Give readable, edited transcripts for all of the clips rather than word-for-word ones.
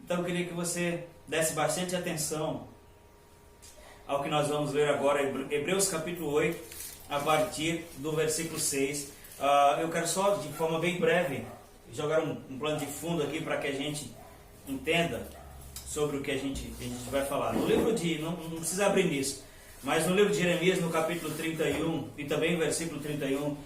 Então eu queria que você desse bastante atenção ao que nós vamos ler agora, Hebreus capítulo 8, a partir do versículo 6. Eu quero só, de forma bem breve, jogar um plano de fundo aqui para que a gente entenda sobre o que a gente vai falar. No livro de, não precisa abrir nisso, mas no livro de Jeremias, no capítulo 31, e também no versículo 31,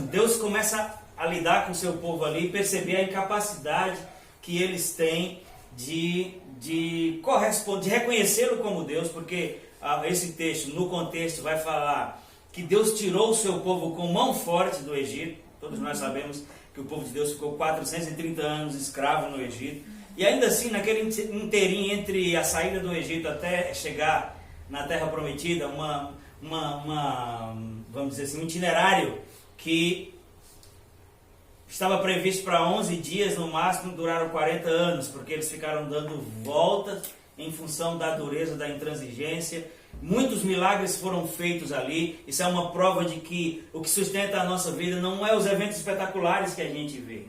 Deus começa a lidar com o seu povo ali e perceber a incapacidade que eles têm de corresponder, de reconhecê-lo como Deus, porque esse texto, no contexto, vai falar que Deus tirou o seu povo com mão forte do Egito. Todos nós sabemos que o povo de Deus ficou 430 anos escravo no Egito. E ainda assim, naquele inteirinho entre a saída do Egito até chegar na Terra Prometida, vamos dizer assim, um itinerário que estava previsto para 11 dias, no máximo duraram 40 anos, porque eles ficaram dando voltas em função da dureza, da intransigência. Muitos milagres foram feitos ali. Isso é uma prova de que o que sustenta a nossa vida não é os eventos espetaculares que a gente vê.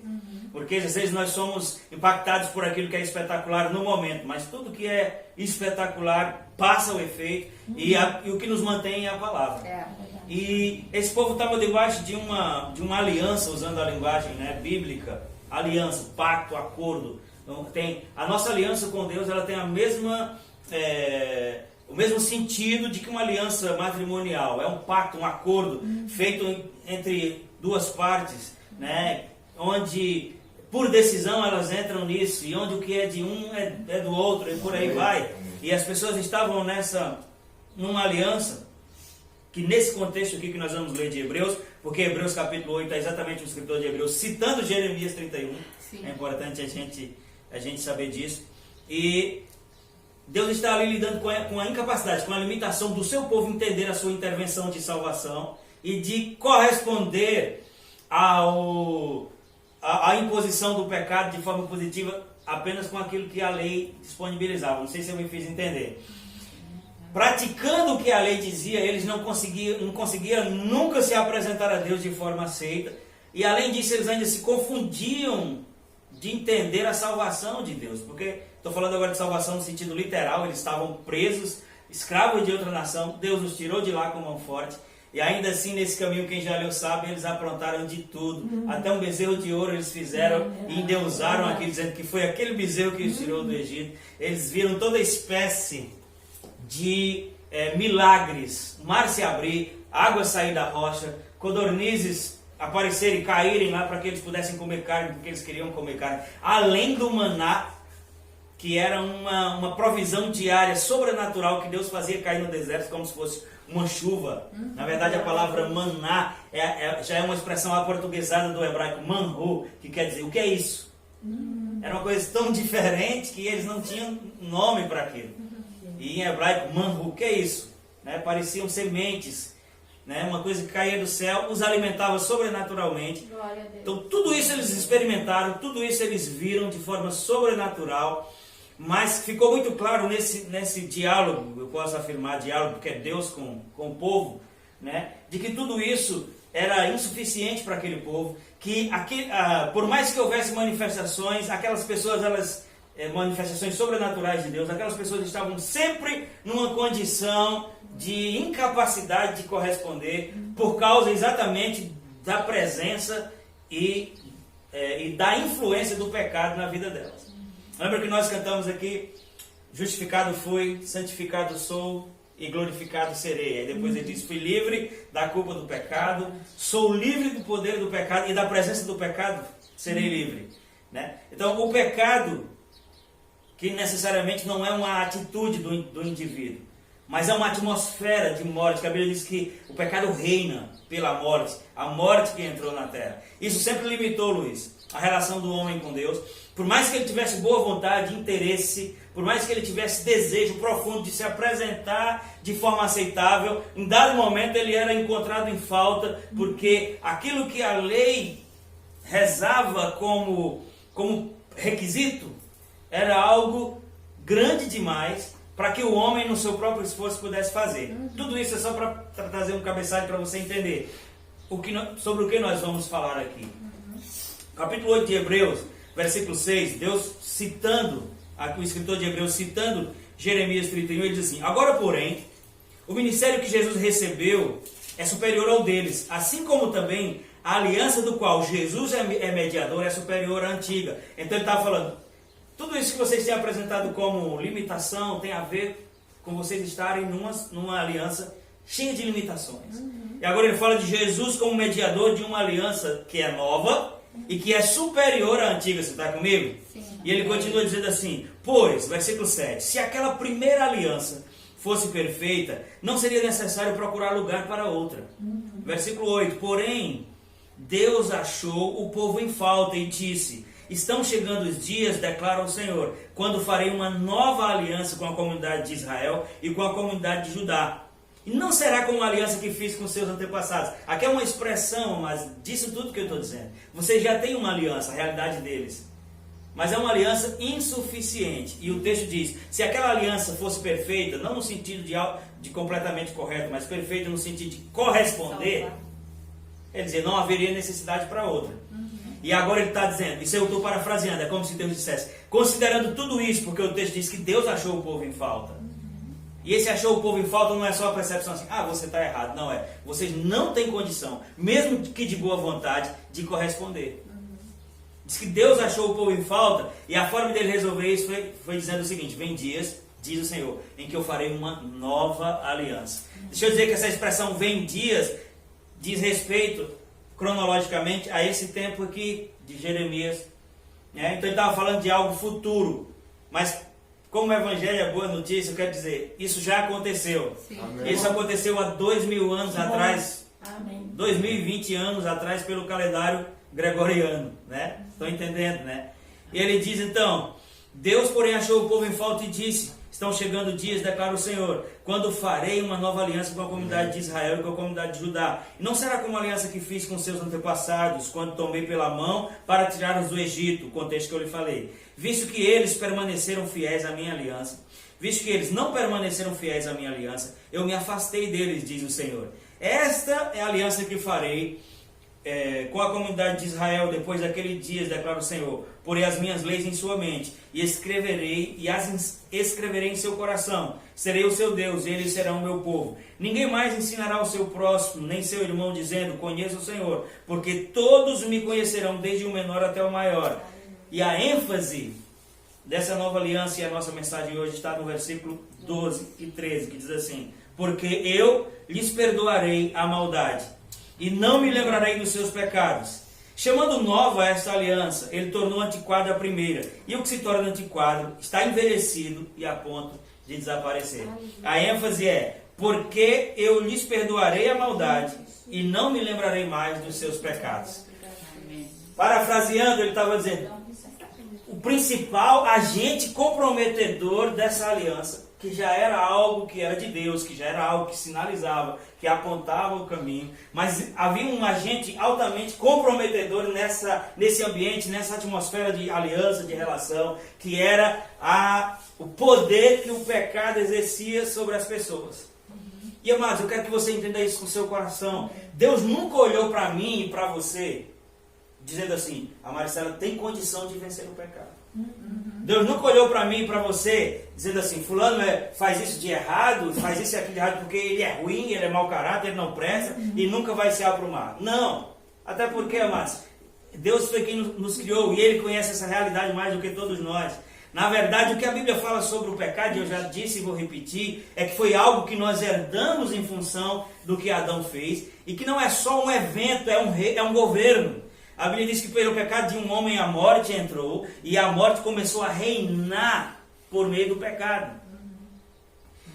Porque às vezes nós somos impactados por aquilo que é espetacular no momento, mas tudo que é espetacular passa o efeito e o que nos mantém é a palavra. E esse povo estava debaixo de uma aliança, usando a linguagem, né, bíblica, aliança, pacto, acordo. Então, a nossa aliança com Deus, ela tem o mesmo sentido de que uma aliança matrimonial. É um pacto, um acordo feito entre duas partes, né, onde por decisão elas entram nisso, e onde o que é de um é do outro, e por aí vai. E as pessoas estavam numa aliança, que nesse contexto aqui que nós vamos ler de Hebreus, porque Hebreus capítulo 8 é exatamente o escritor de Hebreus citando Jeremias 31. Sim. É importante a gente saber disso. E Deus está ali lidando com a incapacidade, com a limitação do seu povo entender a sua intervenção de salvação e de corresponder à imposição do pecado de forma positiva apenas com aquilo que a lei disponibilizava. Não sei se eu me fiz entender. Praticando o que a lei dizia, eles não conseguiam nunca se apresentar a Deus de forma aceita. E além disso, eles ainda se confundiam de entender a salvação de Deus. Porque, estou falando agora de salvação no sentido literal, eles estavam presos, escravos de outra nação. Deus os tirou de lá com mão forte. E ainda assim, nesse caminho, quem já leu sabe, eles aprontaram de tudo. Até um bezerro de ouro eles fizeram e endeusaram aqui, dizendo que foi aquele bezerro que os tirou do Egito. Eles viram toda espécie de milagres, mar se abrir, água sair da rocha, codornizes aparecerem e caírem lá para que eles pudessem comer carne, porque eles queriam comer carne, além do maná, que era uma provisão diária, sobrenatural, que Deus fazia cair no deserto como se fosse uma chuva. Na verdade, a palavra maná já é uma expressão aportuguesada do hebraico manhu, que quer dizer, o que é isso? Era uma coisa tão diferente que eles não tinham nome para aquilo. E em hebraico, manhu, o que é isso? Né? Pareciam sementes, né? Uma coisa que caía do céu, os alimentava sobrenaturalmente. Então tudo isso eles experimentaram, tudo isso eles viram de forma sobrenatural, mas ficou muito claro nesse diálogo, eu posso afirmar diálogo, porque é Deus com o povo, né? De que tudo isso era insuficiente para aquele povo, que por mais que houvesse manifestações, aquelas pessoas, manifestações sobrenaturais de Deus, aquelas pessoas estavam sempre numa condição de incapacidade de corresponder por causa exatamente da presença e da influência do pecado na vida delas. Lembra que nós cantamos aqui, justificado fui, santificado sou e glorificado serei. Aí depois ele diz, fui livre da culpa do pecado, sou livre do poder do pecado e da presença do pecado serei livre. Né? Então o pecado, que necessariamente não é uma atitude do indivíduo, mas é uma atmosfera de morte, que a Bíblia diz que o pecado reina pela morte, a morte que entrou na terra. Isso sempre limitou, Luiz, a relação do homem com Deus. Por mais que ele tivesse boa vontade, interesse, por mais que ele tivesse desejo profundo de se apresentar de forma aceitável, em dado momento ele era encontrado em falta, porque aquilo que a lei rezava como requisito era algo grande demais para que o homem no seu próprio esforço pudesse fazer. Tudo isso é só para trazer um cabeçalho para você entender sobre o que nós vamos falar aqui. Capítulo 8 de Hebreus versículo 6, Deus citando, aqui o escritor de Hebreus citando Jeremias 31, ele diz assim: agora, porém, o ministério que Jesus recebeu é superior ao deles, assim como também a aliança do qual Jesus é mediador é superior à antiga. Então ele estava falando, tudo isso que vocês têm apresentado como limitação tem a ver com vocês estarem numa aliança cheia de limitações. E agora ele fala de Jesus como mediador de uma aliança que é nova e que é superior à antiga. Você está comigo? Sim. E ele continua dizendo assim, pois, versículo 7, se aquela primeira aliança fosse perfeita, não seria necessário procurar lugar para outra. Versículo 8, porém, Deus achou o povo em falta e disse, estão chegando os dias, declara o Senhor, quando farei uma nova aliança com a comunidade de Israel e com a comunidade de Judá. E não será como a aliança que fiz com seus antepassados. Aqui é uma expressão, mas disso tudo que eu estou dizendo. Vocês já têm uma aliança, a realidade deles. Mas é uma aliança insuficiente. E o texto diz, se aquela aliança fosse perfeita, não no sentido de completamente correto, mas perfeita no sentido de corresponder, quer dizer, não haveria necessidade para outra. E agora ele está dizendo, isso eu estou parafraseando, é como se Deus dissesse, considerando tudo isso, porque o texto diz que Deus achou o povo em falta. E esse achou o povo em falta não é só a percepção assim, você está errado. Não é. Vocês não têm condição, mesmo que de boa vontade, de corresponder. Diz que Deus achou o povo em falta e a forma dele resolver isso foi dizendo o seguinte, vem dias, diz o Senhor, em que eu farei uma nova aliança. Deixa eu dizer que essa expressão vem dias diz respeito cronologicamente a esse tempo aqui de Jeremias. Então ele estava falando de algo futuro, mas como o Evangelho é boa notícia, eu quero dizer, isso já aconteceu. Isso aconteceu há 2000 anos atrás, 2020 anos atrás, pelo calendário gregoriano, né? Estão entendendo, né? E ele diz então, Deus porém achou o povo em falta e disse, estão chegando dias, declara o Senhor, quando farei uma nova aliança com a comunidade de Israel e com a comunidade de Judá. E não será como a aliança que fiz com seus antepassados, quando tomei pela mão para tirá-los do Egito, o contexto que eu lhe falei. Visto que eles permaneceram fiéis à minha aliança, visto que eles não permaneceram fiéis à minha aliança, eu me afastei deles, diz o Senhor. Esta é a aliança que farei com a comunidade de Israel depois daqueles dias, declara o Senhor. Porei as minhas leis em sua mente e as escreverei em seu coração. Serei o seu Deus e eles serão o meu povo. Ninguém mais ensinará ao seu próximo, nem seu irmão, dizendo, conheça o Senhor, porque todos me conhecerão, desde o menor até o maior. E a ênfase dessa nova aliança e a nossa mensagem hoje está no versículo 12 e 13, que diz assim, porque eu lhes perdoarei a maldade e não me lembrarei dos seus pecados. Chamando nova esta aliança, ele tornou antiquada a primeira. E o que se torna antiquado está envelhecido e a ponto de desaparecer. A ênfase é, porque eu lhes perdoarei a maldade e não me lembrarei mais dos seus pecados. Parafraseando, ele estava dizendo, o principal agente comprometedor dessa aliança, que já era algo que era de Deus, que já era algo que sinalizava, que apontava o caminho, mas havia um agente altamente comprometedor nesse ambiente, nessa atmosfera de aliança, de relação, que era o poder que o pecado exercia sobre as pessoas. E amados, eu quero que você entenda isso com o seu coração. Deus nunca olhou para mim e para você dizendo assim, a Maricela tem condição de vencer o pecado. Deus nunca olhou para mim e para você dizendo assim, fulano faz isso de errado, faz isso e aquilo de errado porque ele é ruim, ele é mau caráter, ele não presta e nunca vai se aprumar. Não, até porque, amados, Deus foi quem nos criou e Ele conhece essa realidade mais do que todos nós. Na verdade, o que a Bíblia fala sobre o pecado, eu já disse e vou repetir, é que foi algo que nós herdamos em função do que Adão fez e que não é só um evento, é um governo. A Bíblia diz que pelo pecado de um homem a morte entrou e a morte começou a reinar por meio do pecado.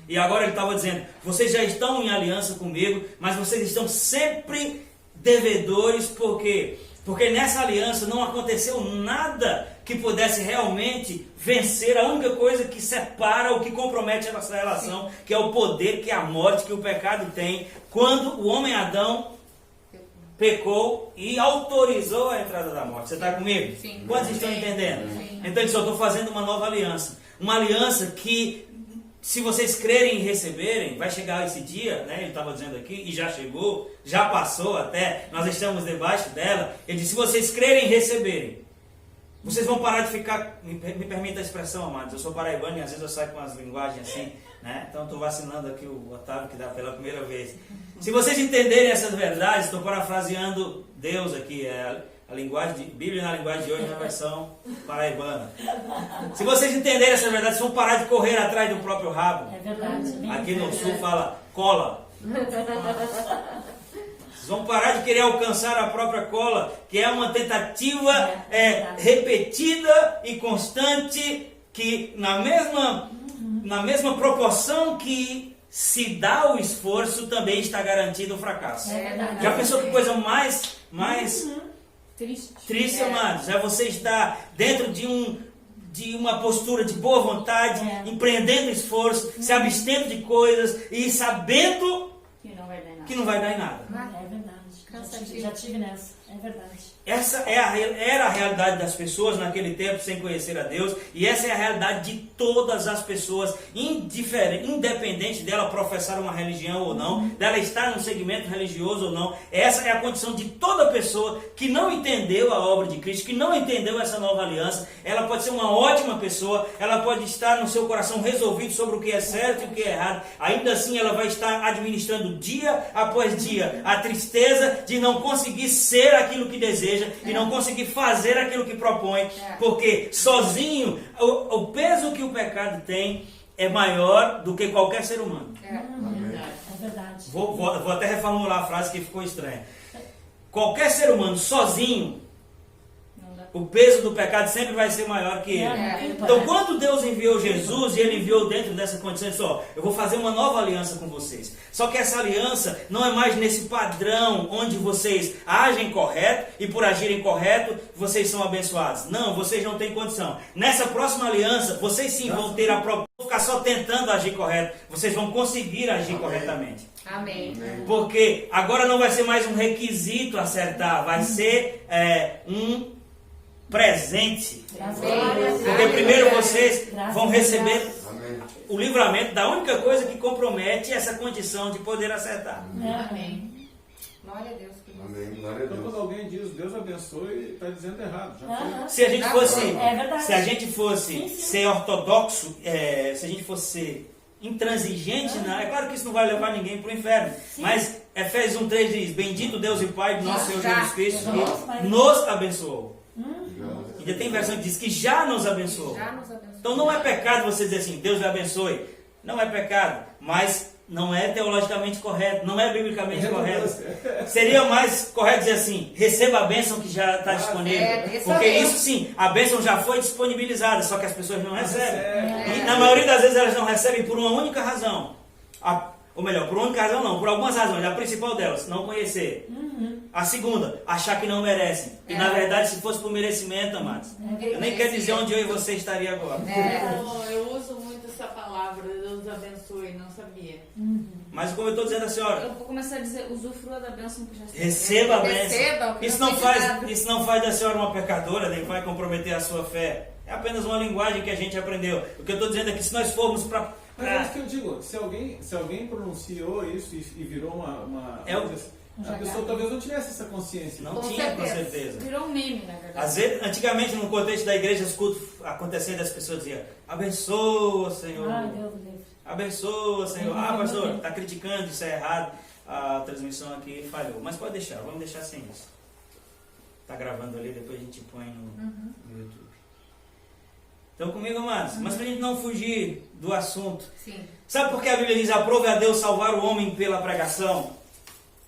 E agora ele estava dizendo, vocês já estão em aliança comigo, mas vocês estão sempre devedores, por quê? Porque nessa aliança não aconteceu nada que pudesse realmente vencer a única coisa que separa ou que compromete a nossa relação, que é o poder, que é a morte, que o pecado tem, quando o homem Adão pecou e autorizou a entrada da morte. Você está comigo? Sim. Quantos estão entendendo? Sim. Então eu estou fazendo uma nova aliança. Uma aliança que, se vocês crerem e receberem, vai chegar esse dia, né? Ele estava dizendo aqui, e já chegou, já passou até, nós estamos debaixo dela. Ele disse, se vocês crerem e receberem, Vocês vão parar de ficar, me permita a expressão, amados, eu sou paraibano e às vezes eu saio com umas linguagens assim, né? Então estou vacinando aqui o Otávio que dá pela primeira vez. Se vocês entenderem essas verdades, estou parafraseando Deus aqui, a linguagem de Bíblia na linguagem de hoje na versão paraibana. Se vocês entenderem essa verdade, vocês vão parar de correr atrás do próprio rabo. É verdade. Aqui no sul fala cola. Vocês vão parar de querer alcançar a própria cola, que é uma tentativa repetida e constante, que na mesma proporção que se dá o esforço, também está garantido o fracasso. Já pensou que coisa mais triste, amados? É você estar dentro de uma postura de boa vontade, empreendendo esforço, se abstendo de coisas e sabendo que não vai dar em nada. É verdade. Já tive nessa. É verdade. Essa era a realidade das pessoas naquele tempo sem conhecer a Deus, e essa é a realidade de todas as pessoas, independente dela professar uma religião ou não, dela estar num segmento religioso ou não. Essa é a condição de toda pessoa que não entendeu a obra de Cristo, que não entendeu essa nova aliança. Ela pode ser uma ótima pessoa, ela pode estar no seu coração resolvido sobre o que é certo e o que é errado, ainda assim ela vai estar administrando dia após dia a tristeza de não conseguir ser aquilo que deseja e não conseguir fazer aquilo que propõe, porque sozinho o peso que o pecado tem é maior do que qualquer ser humano. É verdade. Vou até reformular a frase que ficou estranha. Qualquer ser humano sozinho, o peso do pecado sempre vai ser maior que ele. Então, quando Deus enviou Jesus, e Ele enviou dentro dessa condição, Ele disse, eu vou fazer uma nova aliança com vocês. Só que essa aliança não é mais nesse padrão onde vocês agem correto, e por agirem correto, vocês são abençoados. Não, vocês não têm condição. Nessa próxima aliança, vocês sim vão ter a proposta de ficar só tentando agir correto. Vocês vão conseguir agir corretamente. Amém. Porque agora não vai ser mais um requisito acertar, vai ser um presente. Porque primeiro vocês vão receber o livramento da única coisa que compromete essa condição de poder acertar. Amém. Glória a Deus. Amém. Glória a Então, Deus. quando alguém diz Deus abençoe, está dizendo errado. Já foi. Se a gente fosse, verdade. se a gente fosse ser ortodoxo, se a gente fosse ser intransigente, é claro que isso não vai levar ninguém para o inferno. Mas Efésios 1:3 diz: bendito Deus e Pai do nosso Senhor Jesus Cristo, que nos abençoou. Ainda tem versão que diz que já nos abençoou. Então não é pecado você dizer assim, Deus lhe abençoe. Não é pecado, mas não é teologicamente correto, não é biblicamente correto. Seria mais correto dizer assim, receba a bênção que já está disponível. Porque isso sim, a bênção já foi disponibilizada, só que as pessoas não recebem. E na maioria das vezes elas não recebem por uma única razão. Ou melhor, por uma única razão não, por algumas razões. A principal delas, não conhecer. A segunda, achar que não merecem. E na verdade, se fosse por merecimento, amados, eu nem quero dizer onde eu e você estaria agora. Eu uso muito essa palavra, Deus abençoe, não sabia. Mas como eu estou dizendo a senhora, Eu vou começar a dizer, usufrua da bênção que já está. receba a bênção. Receba, Isso não faz da senhora uma pecadora, nem vai comprometer a sua fé. É apenas uma linguagem que a gente aprendeu. O que eu estou dizendo é que se nós formos para... Mas é isso que eu digo, se alguém pronunciou isso e virou uma a pessoa talvez não tivesse essa consciência. Não tinha, com certeza. Virou um meme, na verdade. Às vezes, antigamente, no contexto da igreja, os cultos acontecendo, as pessoas diziam, abençoa, Senhor. Ai, Deus me livre. Abençoa, Senhor. Pastor, está criticando, isso é errado. A transmissão aqui falhou. Mas pode deixar, vamos deixar sem isso. Está gravando ali, depois a gente põe no YouTube. Estão comigo, amados? Mas para a gente não fugir do assunto. Sim. Sabe por que a Bíblia diz, aprove a Deus salvar o homem pela pregação?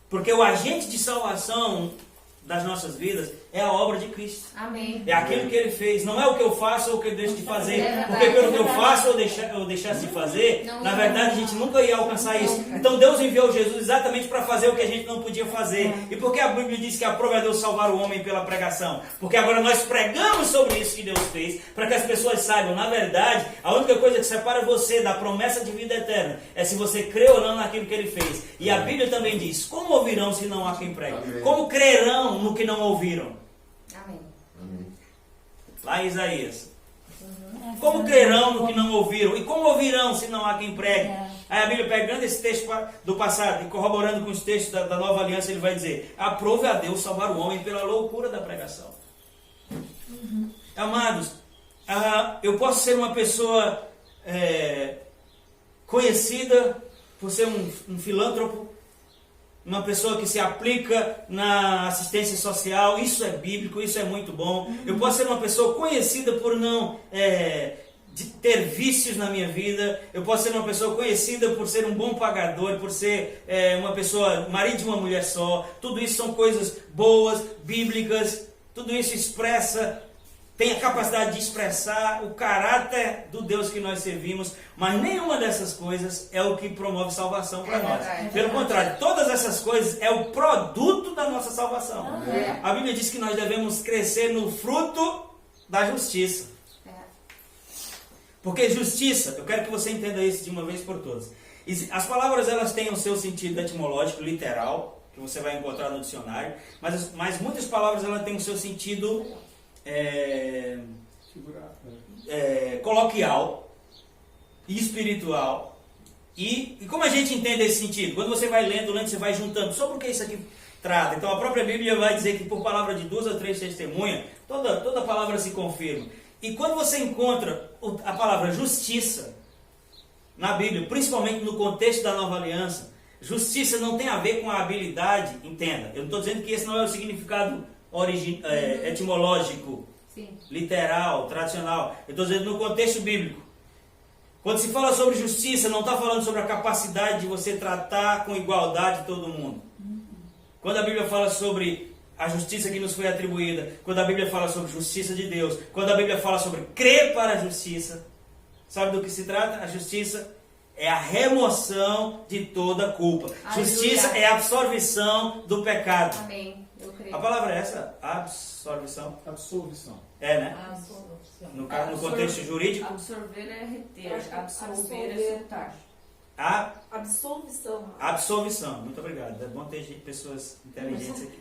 Porque o agente de salvação das nossas vidas é a obra de Cristo. Amém. É aquilo que Ele fez. Não é o que eu faço ou o que eu deixo de fazer. Porque pelo que eu faço ou deixasse de fazer, na verdade a gente nunca ia alcançar isso. Então Deus enviou Jesus exatamente para fazer o que a gente não podia fazer. E por que a Bíblia diz que aprove a Deus salvar o homem pela pregação? Porque agora nós pregamos sobre isso que Deus fez, para que as pessoas saibam, na verdade, a única coisa que separa você da promessa de vida eterna é se você crê ou não naquilo que Ele fez. E a Bíblia também diz, como ouvirão se não há quem pregue? Como crerão no que não ouviram? Amém. Lá em Isaías. Como crerão no que não ouviram? E como ouvirão se não há quem pregue? Aí a Bíblia, pegando esse texto do passado e corroborando com os textos da nova aliança, ele vai dizer, aprove a Deus salvar o homem pela loucura da pregação. Amados, eu posso ser uma pessoa conhecida por ser um filântropo, uma pessoa que se aplica na assistência social, isso é bíblico, isso é muito bom. Eu posso ser uma pessoa conhecida por não ter vícios na minha vida. Eu posso ser uma pessoa conhecida por ser um bom pagador, por ser uma pessoa, marido de uma mulher só. Tudo isso são coisas boas, bíblicas. Tudo isso expressa, tem a capacidade de expressar o caráter do Deus que nós servimos, mas nenhuma dessas coisas é o que promove salvação para nós. Pelo contrário, todas essas coisas é o produto da nossa salvação. A Bíblia diz que nós devemos crescer no fruto da justiça. Porque justiça, eu quero que você entenda isso de uma vez por todas. As palavras, elas têm o seu sentido etimológico, literal, que você vai encontrar no dicionário, mas muitas palavras elas têm o seu sentido coloquial e espiritual. E como a gente entende esse sentido? Quando você vai lendo, você vai juntando sobre o que isso aqui trata. Então a própria Bíblia vai dizer que por palavra de 2 a 3 testemunhas, toda palavra se confirma. E quando você encontra a palavra justiça na Bíblia, principalmente no contexto da Nova Aliança, justiça não tem a ver com a habilidade, entenda. Eu não estou dizendo que esse não é o significado etimológico, Sim. literal, tradicional. Eu estou dizendo no contexto bíblico. Quando se fala sobre justiça, não está falando sobre a capacidade de você tratar com igualdade todo mundo. Quando a Bíblia fala sobre a justiça que nos foi atribuída, quando a Bíblia fala sobre justiça de Deus, quando a Bíblia fala sobre crer para a justiça, sabe do que se trata? A justiça é a remoção de toda culpa. Aleluia. Justiça é a absolvição do pecado. Amém. Eu creio. A palavra é essa? Absolvição. Absolvição. É, né? Absolvição. No contexto jurídico. Absorver é reter, absolver é soltar. A Absolvição. absolvição. Muito obrigado. É bom ter pessoas inteligentes aqui.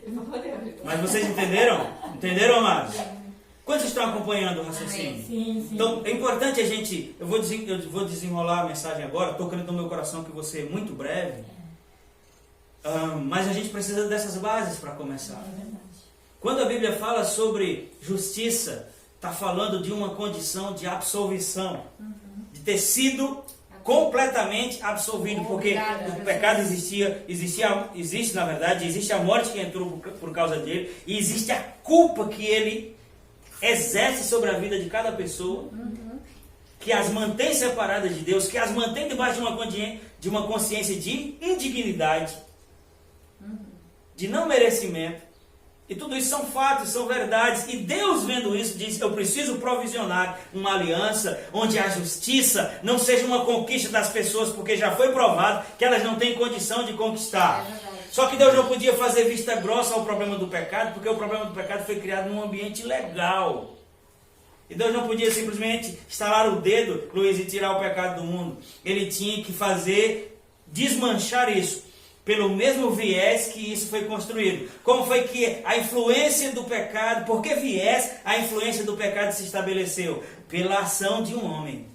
Mas vocês entenderam? Entenderam, amados? Quantos estão acompanhando o raciocínio? Sim, sim. Então, é importante a gente... Eu vou desenrolar a mensagem agora, tocando no meu coração que você é muito breve. Mas a gente precisa dessas bases para começar. É verdade. Quando a Bíblia fala sobre justiça, está falando de uma condição de absolvição. De ter sido completamente absolvido. Porque o pecado existe na verdade, existe a morte que entrou por causa dele, e existe a culpa que ele exerce sobre a vida de cada pessoa, que as mantém separadas de Deus, que as mantém debaixo de uma consciência de indignidade, de não merecimento. E tudo isso são fatos, são verdades. E Deus, vendo isso, diz: eu preciso provisionar uma aliança onde a justiça não seja uma conquista das pessoas, porque já foi provado que elas não têm condição de conquistar. Só que Deus não podia fazer vista grossa ao problema do pecado, porque o problema do pecado foi criado num ambiente legal. E Deus não podia simplesmente estalar o dedo, Luiz, e tirar o pecado do mundo. Ele tinha que desmanchar isso, pelo mesmo viés que isso foi construído. Como foi que a influência do pecado, por que viés a influência do pecado se estabeleceu? Pela ação de um homem.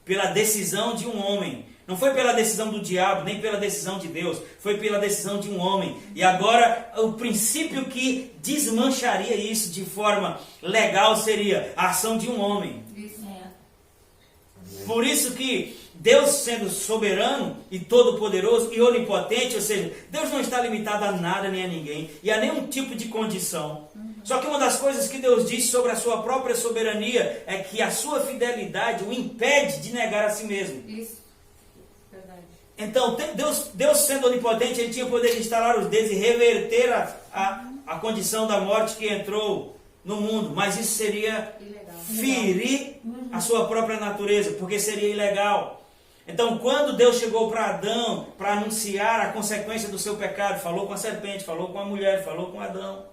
Pela decisão de um homem. Não foi pela decisão do diabo, nem pela decisão de Deus. Foi pela decisão de um homem. E agora, o princípio que desmancharia isso de forma legal seria a ação de um homem. Por isso que Deus, sendo soberano e todo-poderoso e onipotente, ou seja, Deus não está limitado a nada nem a ninguém e a nenhum tipo de condição. Só que uma das coisas que Deus diz sobre a sua própria soberania é que a sua fidelidade o impede de negar a si mesmo. Isso. Verdade. Então, Deus sendo onipotente, ele tinha o poder de estalar os dedos e reverter a condição da morte que entrou no mundo, mas isso seria ferir a sua própria natureza, porque seria ilegal. Então, quando Deus chegou para Adão para anunciar a consequência do seu pecado, falou com a serpente, falou com a mulher, falou com Adão.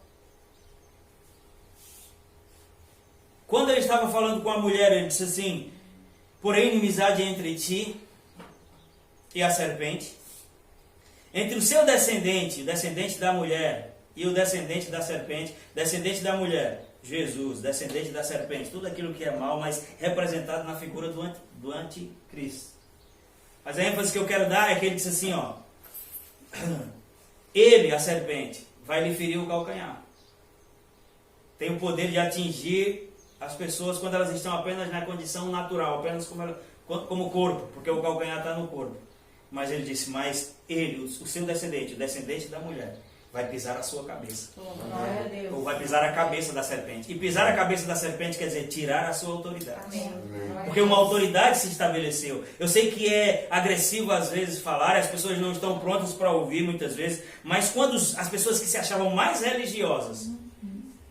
Quando ele estava falando com a mulher, ele disse assim: porém, inimizade entre ti e a serpente, entre o seu descendente, o descendente da mulher, e o descendente da serpente, descendente da mulher, Jesus, descendente da serpente, tudo aquilo que é mal, mas representado na figura do anticristo. Mas a ênfase que eu quero dar é que ele disse assim, ó: ele, a serpente, vai lhe ferir o calcanhar. tem o poder de atingir as pessoas quando elas estão apenas na condição natural, apenas como corpo, porque o calcanhar está no corpo. Mas ele disse, mas ele, o seu descendente, o descendente da mulher, vai pisar a sua cabeça. Glória a Deus. Ou vai pisar a cabeça da serpente. E pisar a cabeça da serpente quer dizer tirar a sua autoridade. Amém. Porque uma autoridade se estabeleceu. Eu sei que é agressivo às vezes falar, as pessoas não estão prontas para ouvir muitas vezes, mas quando as pessoas que se achavam mais religiosas,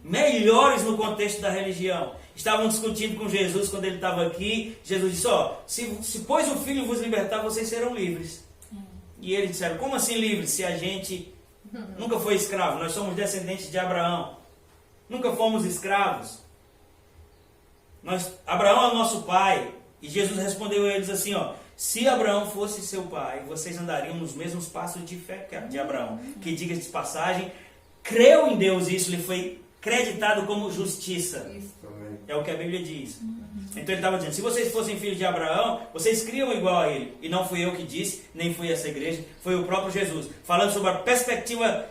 melhores no contexto da religião, estavam discutindo com Jesus quando ele estava aqui, Jesus disse, se pois o Filho vos libertar, vocês serão livres. E eles disseram, como assim livres? Se a gente nunca foi escravo, nós somos descendentes de Abraão. Nunca fomos escravos. Abraão é o nosso pai. E Jesus respondeu a eles assim, se Abraão fosse seu pai, vocês andariam nos mesmos passos de fé de Abraão. Que, diga de passagem, creu em Deus e isso lhe foi creditado como justiça. É o que a Bíblia diz. Então ele estava dizendo, se vocês fossem filhos de Abraão, vocês criam igual a ele. E não fui eu que disse, nem foi essa igreja, foi o próprio Jesus. Falando sobre a perspectiva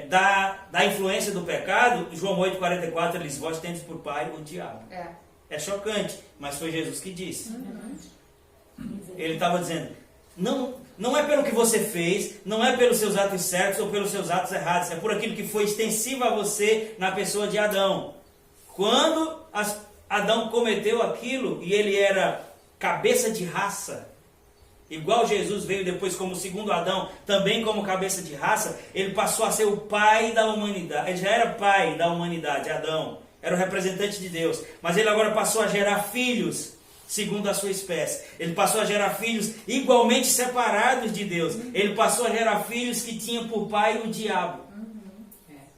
da influência do pecado, João 8,44, ele diz, vós tendes por pai o diabo. É chocante, mas foi Jesus que disse. Ele estava dizendo, não é pelo que você fez, não é pelos seus atos certos ou pelos seus atos errados, é por aquilo que foi extensivo a você na pessoa de Adão. Quando Adão cometeu aquilo e ele era cabeça de raça, igual Jesus veio depois como segundo Adão, também como cabeça de raça, ele passou a ser o pai da humanidade. Ele já era pai da humanidade, Adão, era o representante de Deus, mas ele agora passou a gerar filhos segundo a sua espécie. Ele passou a gerar filhos igualmente separados de Deus. Ele passou a gerar filhos que tinham por pai o diabo.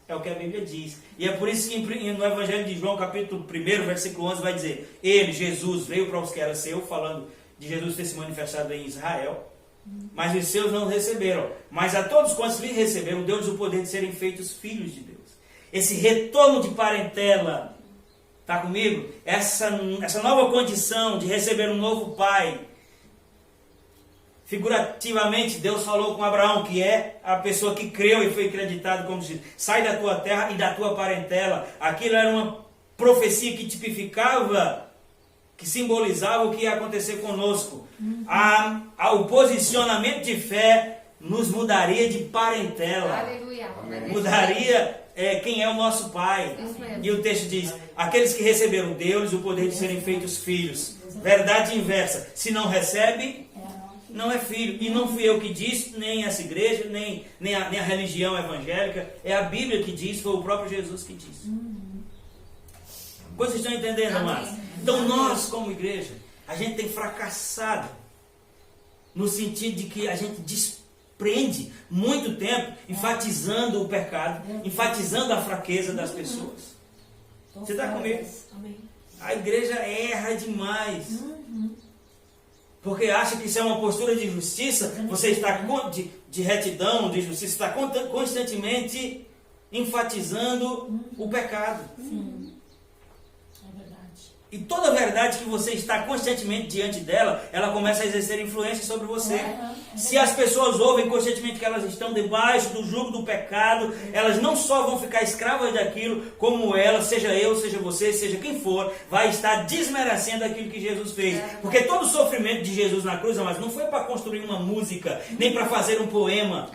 É o que a Bíblia diz. E é por isso que no Evangelho de João, capítulo 1, versículo 11, vai dizer, ele, Jesus, veio para os que eram seus, falando de Jesus ter se manifestado em Israel, mas os seus não receberam. Mas a todos quantos lhe receberam, deu-lhes o poder de serem feitos filhos de Deus. Esse retorno de parentela, está comigo? Essa nova condição de receber um novo pai. Figurativamente, Deus falou com Abraão, que é a pessoa que creu e foi acreditado como diz, sai da tua terra e da tua parentela. Aquilo era uma profecia que tipificava, que simbolizava o que ia acontecer conosco. O posicionamento de fé nos mudaria de parentela. Aleluia. Mudaria quem é o nosso pai. E o texto diz, aqueles que receberam Deus o poder de serem feitos filhos. Verdade inversa, se não recebe, não é filho. E não fui eu que disse, nem essa igreja, nem a religião evangélica. É a Bíblia que diz, foi o próprio Jesus que disse. Vocês estão entendendo, amados? Então nós, como igreja, a gente tem fracassado no sentido de que a gente desprende muito tempo enfatizando o pecado, enfatizando a fraqueza das pessoas. Você está comigo? A igreja erra demais. Porque acha que isso é uma postura de justiça, você está de retidão, de justiça, está constantemente enfatizando o pecado. Sim, é verdade. E toda verdade que você está constantemente diante dela, ela começa a exercer influência sobre você. Se as pessoas ouvem constantemente que elas estão debaixo do jugo do pecado, elas não só vão ficar escravas daquilo, como ela, seja eu, seja você, seja quem for, vai estar desmerecendo aquilo que Jesus fez. Porque todo o sofrimento de Jesus na cruz, mas não foi para construir uma música, nem para fazer um poema,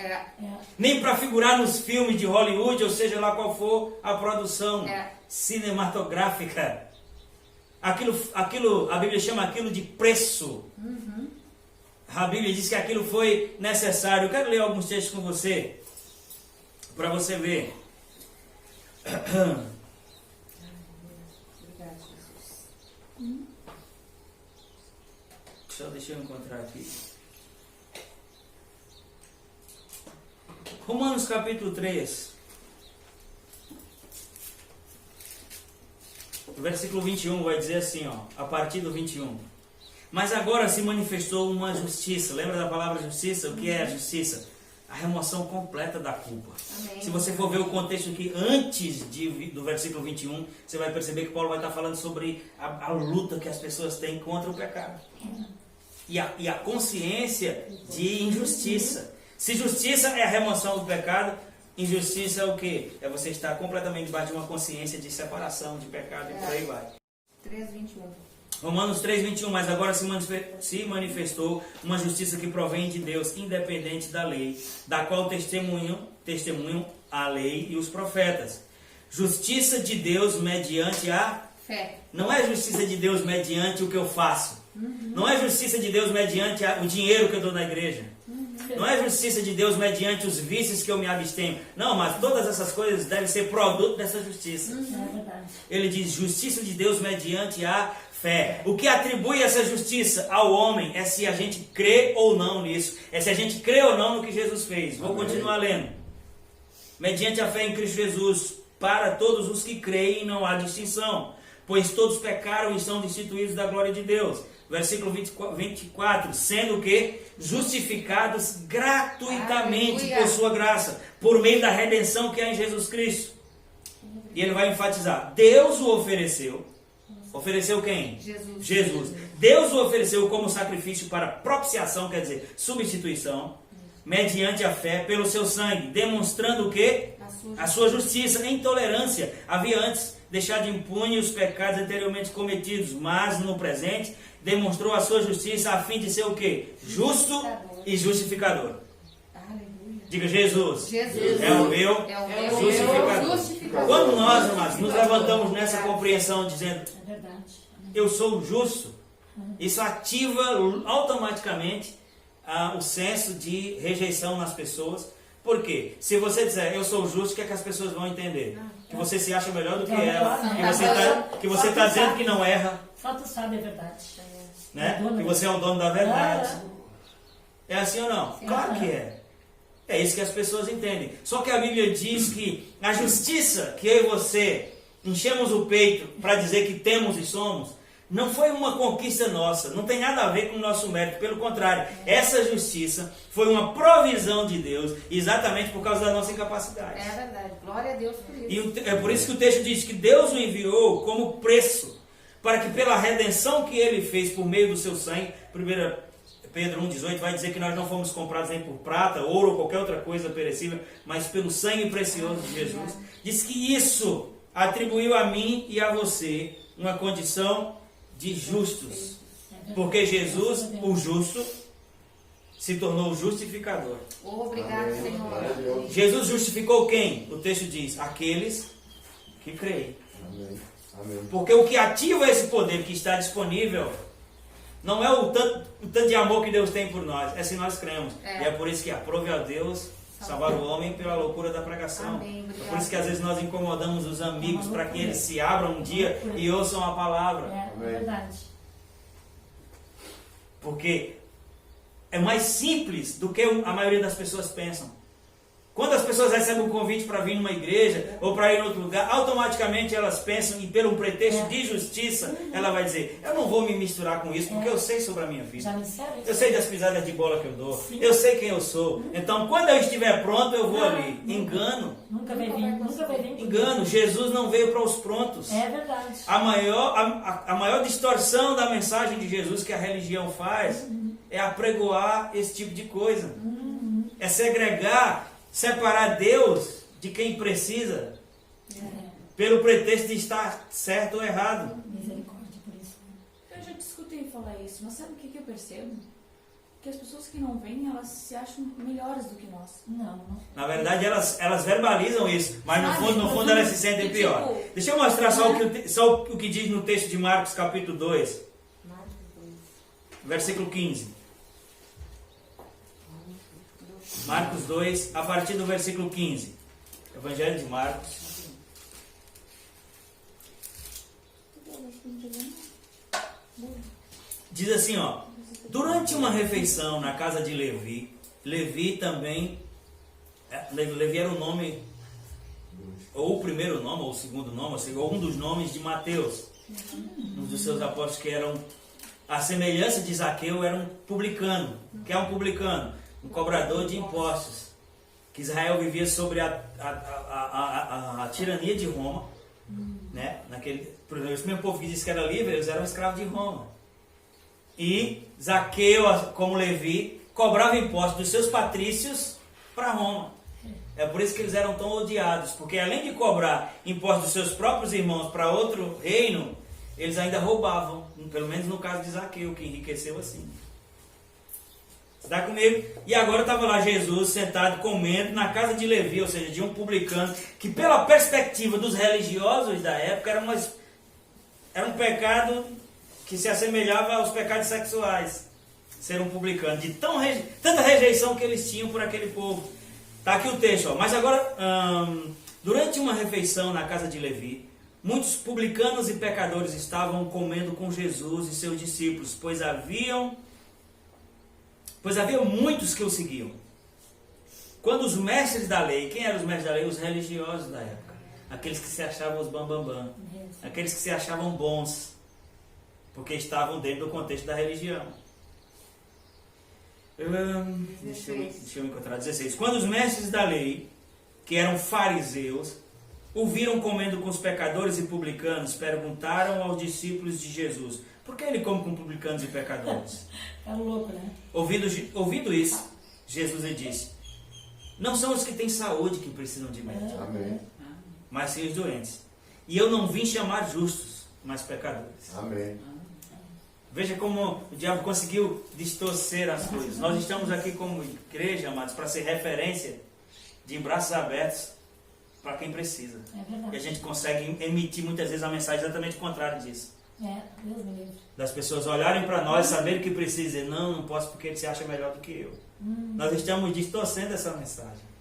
nem para figurar nos filmes de Hollywood, ou seja lá qual for a produção cinematográfica. Aquilo, a Bíblia chama aquilo de preço. A Bíblia diz que aquilo foi necessário. Eu quero ler alguns textos com você, para você ver. Obrigada, Jesus. Deixa eu encontrar aqui. Romanos capítulo 3. O versículo 21 vai dizer assim, a partir do 21. Mas agora se manifestou uma justiça. Lembra da palavra justiça? O que é a justiça? A remoção completa da culpa. Amém. Se você for ver o contexto aqui antes do versículo 21, você vai perceber que Paulo vai estar falando sobre a luta que as pessoas têm contra o pecado. E a consciência de injustiça. Se justiça é a remoção do pecado, Injustiça é o quê? É você estar completamente debaixo de uma consciência de separação, de pecado e por aí vai. 3:21. Romanos 3:21, mas agora se manifestou uma justiça que provém de Deus, independente da lei, da qual testemunham a lei e os profetas. Justiça de Deus mediante a Fé. Não é justiça de Deus mediante o que eu faço. Não é justiça de Deus mediante o dinheiro que eu dou na igreja. Não é justiça de Deus mediante os vícios que eu me abstenho. Não, mas todas essas coisas devem ser produto dessa justiça. É verdade. Ele diz justiça de Deus mediante a fé. O que atribui essa justiça ao homem é se a gente crê ou não nisso. É se a gente crê ou não no que Jesus fez. Vou continuar lendo. Mediante a fé em Cristo Jesus, para todos os que creem não há distinção, pois todos pecaram e estão destituídos da glória de Deus. Versículo 24, sendo que justificados gratuitamente por sua graça, por meio da redenção que há em Jesus Cristo. E ele vai enfatizar, Deus o ofereceu. Ofereceu quem? Jesus. Deus o ofereceu como sacrifício para propiciação, quer dizer, substituição, mediante a fé pelo seu sangue, demonstrando o quê? A sua justiça. Em tolerância havia antes deixado impune os pecados anteriormente cometidos, mas no presente demonstrou a sua justiça a fim de ser o quê? Justo e justificador. Aleluia. Diga Jesus. Jesus. É o meu justificador. Quando nós, amados, nos levantamos nessa compreensão dizendo, É verdade. eu sou justo, isso ativa automaticamente o senso de rejeição nas pessoas. Por quê? Se você disser, eu sou justo, o que é que as pessoas vão entender? Que você se acha melhor do que ela, que você está dizendo que não erra, Só tu sabe a verdade. né? Que você é o dono da verdade. É assim ou não? Claro que é. É isso que as pessoas entendem. Só que a Bíblia diz que a justiça que eu e você enchemos o peito para dizer que temos e somos, não foi uma conquista nossa, não tem nada a ver com o nosso mérito, pelo contrário, essa justiça foi uma provisão de Deus, exatamente por causa da nossa incapacidade. É verdade, glória a Deus por isso. E é por isso que o texto diz que Deus o enviou como preço, para que pela redenção que ele fez por meio do seu sangue, 1 Pedro 1,18 vai dizer que nós não fomos comprados nem por prata, ouro ou qualquer outra coisa perecível, mas pelo sangue precioso de Jesus. Diz que isso atribuiu a mim e a você uma condição de justos, porque Jesus, o justo, se tornou o justificador. Obrigado, Senhor. Jesus justificou quem? O texto diz, aqueles que creem. Porque o que ativa esse poder que está disponível não é o tanto de amor que Deus tem por nós, é se nós cremos. E é por isso que aprove a Deus salvar o homem pela loucura da pregação. É por isso que às vezes nós incomodamos os amigos para que eles se abram um dia e ouçam a palavra. É verdade. Porque é mais simples do que a maioria das pessoas pensam. Quando as pessoas recebem um convite para vir numa igreja ou para ir em outro lugar, automaticamente elas pensam e pelo pretexto de justiça, ela vai dizer, eu não vou me misturar com isso porque eu sei sobre a minha vida. Já me disseram isso? Eu sei das pisadas de bola que eu dou. Eu sei quem eu sou. Então, quando eu estiver pronto, eu vou ali. Engano. Nunca vai vir. Engano. Jesus não veio para os prontos. É verdade. A maior distorção da mensagem de Jesus que a religião faz é apregoar esse tipo de coisa. É segregar, separar Deus de quem precisa, pelo pretexto de estar certo ou errado. Misericórdia por isso. Eu já escutei falar isso, mas sabe o que eu percebo? Que as pessoas que não vêm, elas se acham melhores do que nós. Não. Na verdade, elas verbalizam isso, mas no fundo elas se sentem pior. Tipo, Deixa eu mostrar só o que diz no texto de Marcos, capítulo 2, versículo 15. Marcos 2, a partir do versículo 15. Evangelho de Marcos. Diz assim, ó. Durante uma refeição na casa de Levi também, Levi era o nome, ou o primeiro nome, ou o segundo nome, ou um dos nomes de Mateus, um dos seus apóstolos que eram, a semelhança de Zaqueu, era um publicano. O que é um publicano? Um cobrador de impostos, que Israel vivia sobre a tirania de Roma, né? Esse mesmo povo que disse que era livre, eles eram escravos de Roma. E Zaqueu, como Levi, cobrava impostos dos seus patrícios para Roma. É por isso que eles eram tão odiados, porque além de cobrar impostos dos seus próprios irmãos para outro reino, eles ainda roubavam, pelo menos no caso de Zaqueu, que enriqueceu assim. Está comigo? E agora estava lá Jesus sentado comendo na casa de Levi, ou seja, de um publicano, que pela perspectiva dos religiosos da época era um pecado que se assemelhava aos pecados sexuais, ser um publicano, de tanta rejeição que eles tinham por aquele povo. Está aqui o texto, ó. Mas agora, durante uma refeição na casa de Levi, muitos publicanos e pecadores estavam comendo com Jesus e seus discípulos, pois havia muitos que o seguiam. Quando os mestres da lei, quem eram os mestres da lei? Os religiosos da época. Aqueles que se achavam os bambambam. Aqueles que se achavam bons, porque estavam dentro do contexto da religião. Deixa eu encontrar 16. Quando os mestres da lei, que eram fariseus, o viram comendo com os pecadores e publicanos, perguntaram aos discípulos de Jesus: por que ele come com publicanos e pecadores? É louco, né? Ouvindo isso, Jesus lhe disse: não são os que têm saúde que precisam de médico, Amém. mas sim os doentes. E eu não vim chamar justos, mas pecadores. Amém. Veja como o diabo conseguiu distorcer as coisas. Nós estamos aqui como igreja, amados, para ser referência de braços abertos para quem precisa. É verdade. E a gente consegue emitir muitas vezes a mensagem exatamente contrária disso. Deus me livre. Das pessoas olharem para nós, saberem que precisa dizer: não posso porque ele se acha melhor do que eu. Nós estamos distorcendo essa mensagem.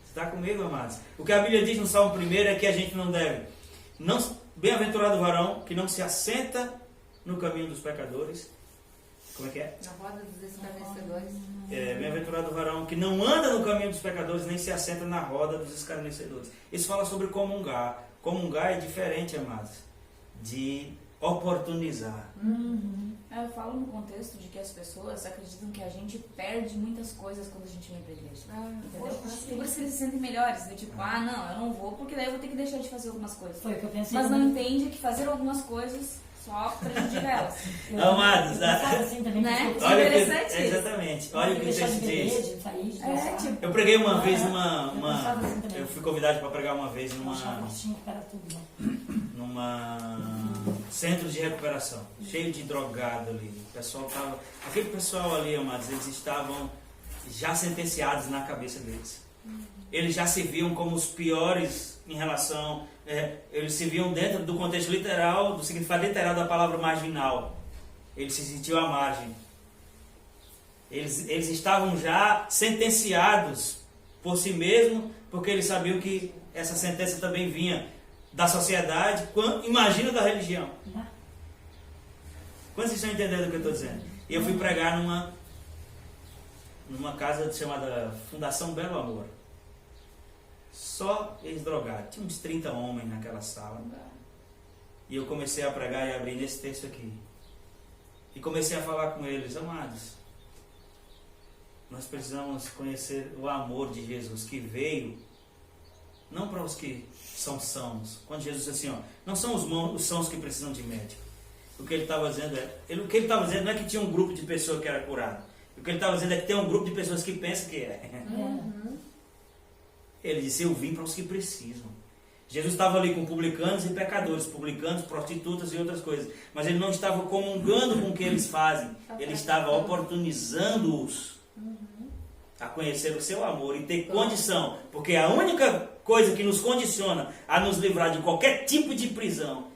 Está comigo, amados? O que a Bíblia diz no Salmo 1 é que a gente não deve. Bem-aventurado o varão que não se assenta no caminho dos pecadores. Como é que é? Na roda dos escarnecedores. Bem-aventurado o varão que não anda no caminho dos pecadores, nem se assenta na roda dos escarnecedores. Isso fala sobre comungar. Comungar é diferente, amados, de oportunizar. Eu falo no contexto de que as pessoas acreditam que a gente perde muitas coisas quando a gente vem pra igreja. Entendeu? Por isso que eles se sentem melhores. Do tipo, não, eu não vou porque daí eu vou ter que deixar de fazer algumas coisas. Foi o que eu pensei. Mas não entende que fazer algumas coisas só prejudica elas. Amados, assim também, né? olha Interessante que, exatamente. Olha o que o texto diz. Tipo, Eu preguei uma vez eu eu fui convidado para pregar uma vez numa centro de recuperação, cheio de drogado ali. O pessoal tava, aquele pessoal ali, amados, eles estavam já sentenciados na cabeça deles. Eles já se viam como os piores em relação, eles se viam dentro do contexto literal, do significado literal da palavra marginal. Eles se sentiam à margem. Eles estavam já sentenciados por si mesmos, porque eles sabiam que essa sentença também vinha da sociedade, imagina da religião. Quantos estão entendendo o que eu estou dizendo? E eu fui pregar numa casa chamada Fundação Belo Amor. Só ex-drogados. Tinha uns 30 homens naquela sala. E eu comecei a pregar e abrir nesse texto aqui. E comecei a falar com eles: amados, nós precisamos conhecer o amor de Jesus, que veio não para os que são sãos. Quando Jesus disse assim, não são os sãos que precisam de médico. O que ele estava dizendo não é que tinha um grupo de pessoas que era curado. O que ele estava dizendo é que tem um grupo de pessoas que pensam que é. Ele disse: eu vim para os que precisam. Jesus estava ali com publicanos e pecadores, publicanos, prostitutas e outras coisas. Mas ele não estava comungando com o que eles fazem. Ele estava oportunizando-os a conhecer o seu amor e ter condição. Porque a única coisa que nos condiciona a nos livrar de qualquer tipo de prisão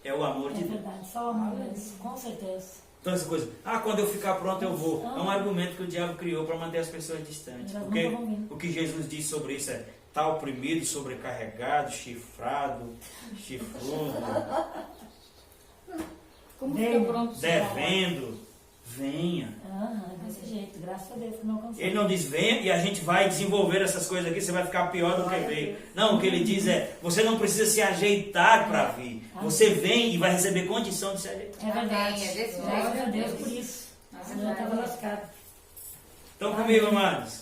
é o amor de Deus. É verdade, só o amor mesmo, com certeza. Então essa coisa, quando eu ficar pronto eu vou. É um argumento que o diabo criou para manter as pessoas distantes. Porque o que Jesus diz sobre isso é: está oprimido, sobrecarregado, chifrado, chifrudo, como fica pronto, devendo, venha. Desse jeito, graças a Deus que não consegue. Ele não diz venha e a gente vai desenvolver essas coisas aqui, você vai ficar pior do que veio. Não, o que ele diz é: você não precisa se ajeitar para vir. Você vem e vai receber condição de se ajeitar. É verdade. É desse Graças jeito. a Deus por isso. Senão eu estava lascado. Estão comigo, amados?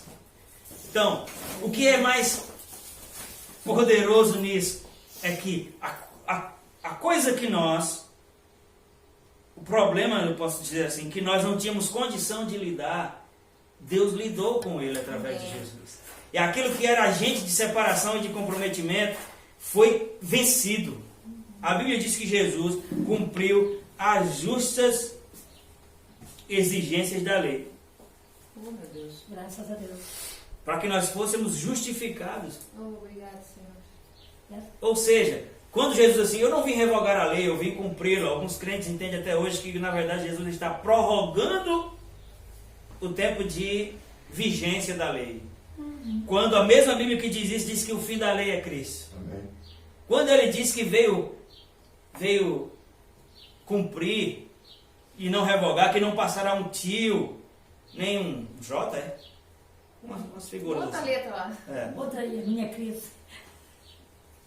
Então, o que é mais poderoso nisso é que a coisa que o problema, eu posso dizer assim, que nós não tínhamos condição de lidar, Deus lidou com ele através de Jesus. E aquilo que era agente de separação e de comprometimento foi vencido. A Bíblia diz que Jesus cumpriu as justas exigências da lei. Oh, meu Deus. Graças a Deus. Para que nós fôssemos justificados. Obrigado, Senhor. Ou seja, quando Jesus disse assim, eu não vim revogar a lei, eu vim cumpri-la. Alguns crentes entendem até hoje que na verdade Jesus está prorrogando o tempo de vigência da lei. Quando a mesma Bíblia que diz isso, diz que o fim da lei é Cristo. Amém. Quando ele diz que veio cumprir e não revogar, que não passará um tio, nem um J, umas figuras Outra assim. letra lá. É. Outra aí, a minha crise.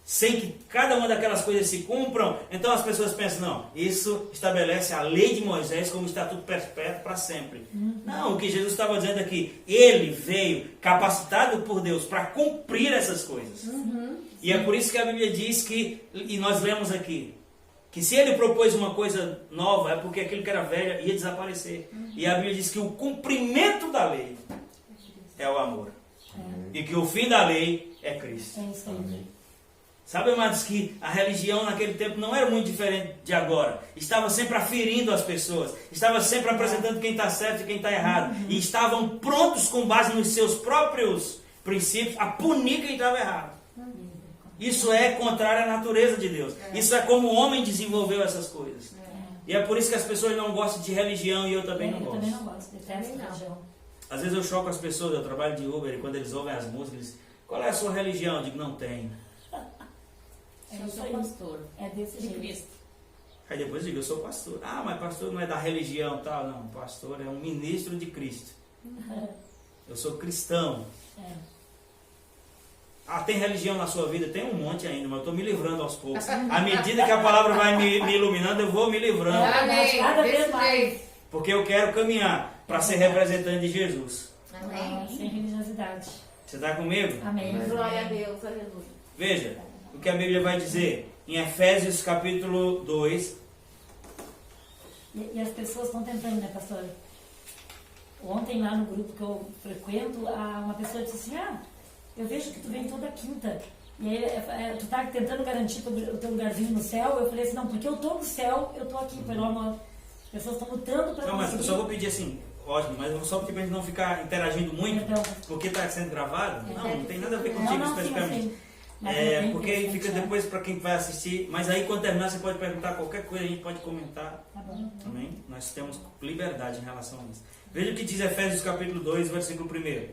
Sem que cada uma daquelas coisas se cumpram, então as pessoas pensam, não, isso estabelece a lei de Moisés como estatuto perpétuo para sempre. Não, o que Jesus estava dizendo aqui, ele veio capacitado por Deus para cumprir essas coisas. E é por isso que a Bíblia diz que, e nós lemos aqui, que se ele propôs uma coisa nova, é porque aquilo que era velho ia desaparecer. E a Bíblia diz que o cumprimento da lei é o amor. E que o fim da lei é Cristo. É isso aí. Sabe, amados, que a religião naquele tempo não era muito diferente de agora. Estava sempre aferindo as pessoas. Estava sempre apresentando quem está certo e quem está errado. E estavam prontos, com base nos seus próprios princípios, a punir quem estava errado. Isso é contrário à natureza de Deus. Isso é como o homem desenvolveu essas coisas. E é por isso que as pessoas não gostam de religião e eu também não gosto. Eu também não gosto, detesto religião. Às vezes eu choco as pessoas, eu trabalho de Uber, e quando eles ouvem as músicas, eles dizem, qual é a sua religião? Eu digo, não tenho. É Eu isso sou aí. pastor. É desse De jeito. Cristo. Aí depois eu digo, eu sou pastor. Ah, mas pastor não é da religião tal. Não, pastor é um ministro de Cristo. Eu sou cristão. Ah, tem religião na sua vida? Tem um monte ainda, mas eu estou me livrando aos poucos. À medida que a palavra vai me iluminando, eu vou me livrando. Amém. Cada vez Desse mais. jeito. Porque eu quero caminhar para ser representante de Jesus. Amém. Sem religiosidade. Você está comigo? Amém. Glória a Deus, aleluia. Veja o que a Bíblia vai dizer em Efésios capítulo 2. E as pessoas estão tentando, né, pastor? Ontem lá no grupo que eu frequento, uma pessoa disse assim, eu vejo que tu vem toda quinta. E aí tu tá tentando garantir o teu lugarzinho no céu. Eu falei assim, não, porque eu tô no céu, eu tô aqui, pelo amor. As pessoas estão lutando para Não, mas eu conseguir. só vou pedir assim, ótimo, mas eu vou só pedir para a gente não ficar interagindo muito, Então. porque está sendo gravado. Não tem nada a ver Não, contigo não, sim, especificamente. sim. Mas é bem Porque interessante, fica né? depois para quem vai assistir. Mas aí quando terminar você pode perguntar qualquer coisa, a gente pode comentar. Tá bom. Amém? Nós temos liberdade em relação a isso. Veja o que diz Efésios capítulo 2, versículo 1.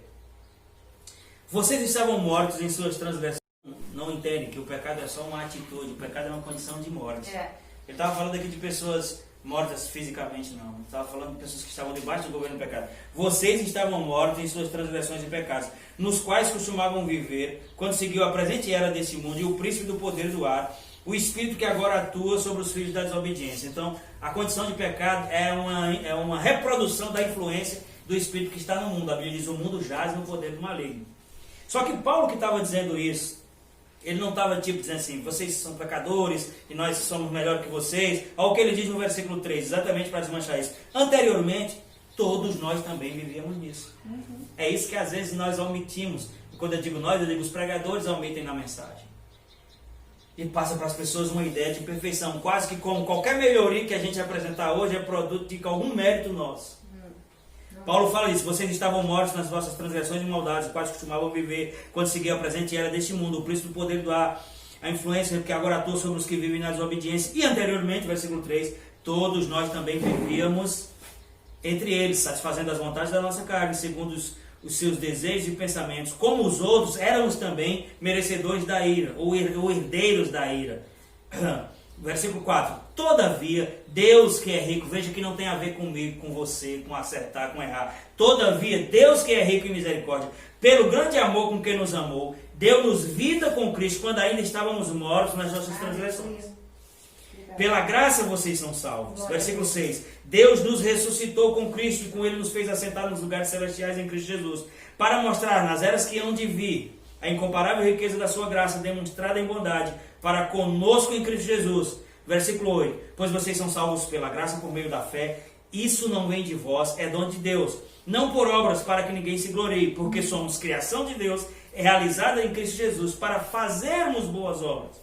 Vocês estavam mortos em suas transgressões. Não entendem que o pecado é só uma atitude, o pecado é uma condição de morte. Ele estava falando aqui de pessoas mortas fisicamente, não. Ele estava falando de pessoas que estavam debaixo do governo do pecado. Vocês estavam mortos em suas transgressões e pecados, nos quais costumavam viver, quando seguiu a presente era desse mundo e o príncipe do poder do ar, o espírito que agora atua sobre os filhos da desobediência. Então, a condição de pecado é uma reprodução da influência do espírito que está no mundo. A Bíblia diz, o mundo jaz no poder do maligno. Só que Paulo que estava dizendo isso, ele não estava dizendo assim, vocês são pecadores e nós somos melhor que vocês. Olha o que ele diz no versículo 3, exatamente para desmanchar isso. Anteriormente, todos nós também vivíamos nisso. É isso que às vezes nós omitimos. E quando eu digo nós, eu digo os pregadores omitem na mensagem. E passa para as pessoas uma ideia de perfeição, quase que como qualquer melhoria que a gente apresentar hoje é produto de algum mérito nosso. Paulo fala isso, vocês estavam mortos nas vossas transgressões e maldades, quais costumavam viver quando seguiam a presente era deste mundo, o príncipe do poder do ar, a influência que agora atua sobre os que vivem na desobediência. E anteriormente, versículo 3, todos nós também vivíamos entre eles, satisfazendo as vontades da nossa carne, segundo os seus desejos e pensamentos. Como os outros, éramos também merecedores da ira, ou herdeiros da ira. Versículo 4. Todavia, Deus que é rico, veja que não tem a ver comigo, com você, com acertar, com errar. Todavia, Deus que é rico em misericórdia, pelo grande amor com que nos amou, deu-nos vida com Cristo quando ainda estávamos mortos nas nossas transgressões. Pela graça vocês são salvos. Versículo 6. Deus nos ressuscitou com Cristo e com Ele nos fez assentar nos lugares celestiais em Cristo Jesus, para mostrar nas eras que hão de vir a incomparável riqueza da sua graça demonstrada em bondade para conosco em Cristo Jesus. Versículo 8. Pois vocês são salvos pela graça por meio da fé. isso não vem de vós, é dom de Deus. Não por obras para que ninguém se glorie, porque somos criação de Deus, realizada em Cristo Jesus, para fazermos boas obras,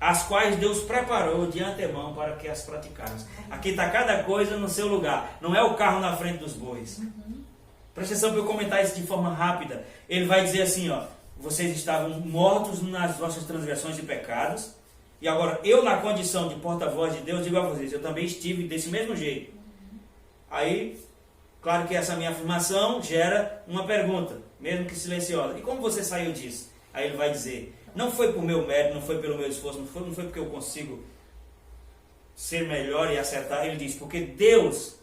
as quais Deus preparou de antemão para que as praticássemos. Aqui está cada coisa no seu lugar. Não é o carro na frente dos bois. Presta atenção para eu comentar isso de forma rápida. Ele vai dizer assim, ó, vocês estavam mortos nas vossas transgressões e pecados, e agora eu, na condição de porta-voz de Deus, digo a vocês, eu também estive desse mesmo jeito. Aí, claro que essa minha afirmação gera uma pergunta, mesmo que silenciosa. E como você saiu disso? Aí ele vai dizer, não foi por meu mérito, não foi pelo meu esforço, não foi porque eu consigo ser melhor e acertar. Ele diz, porque Deus,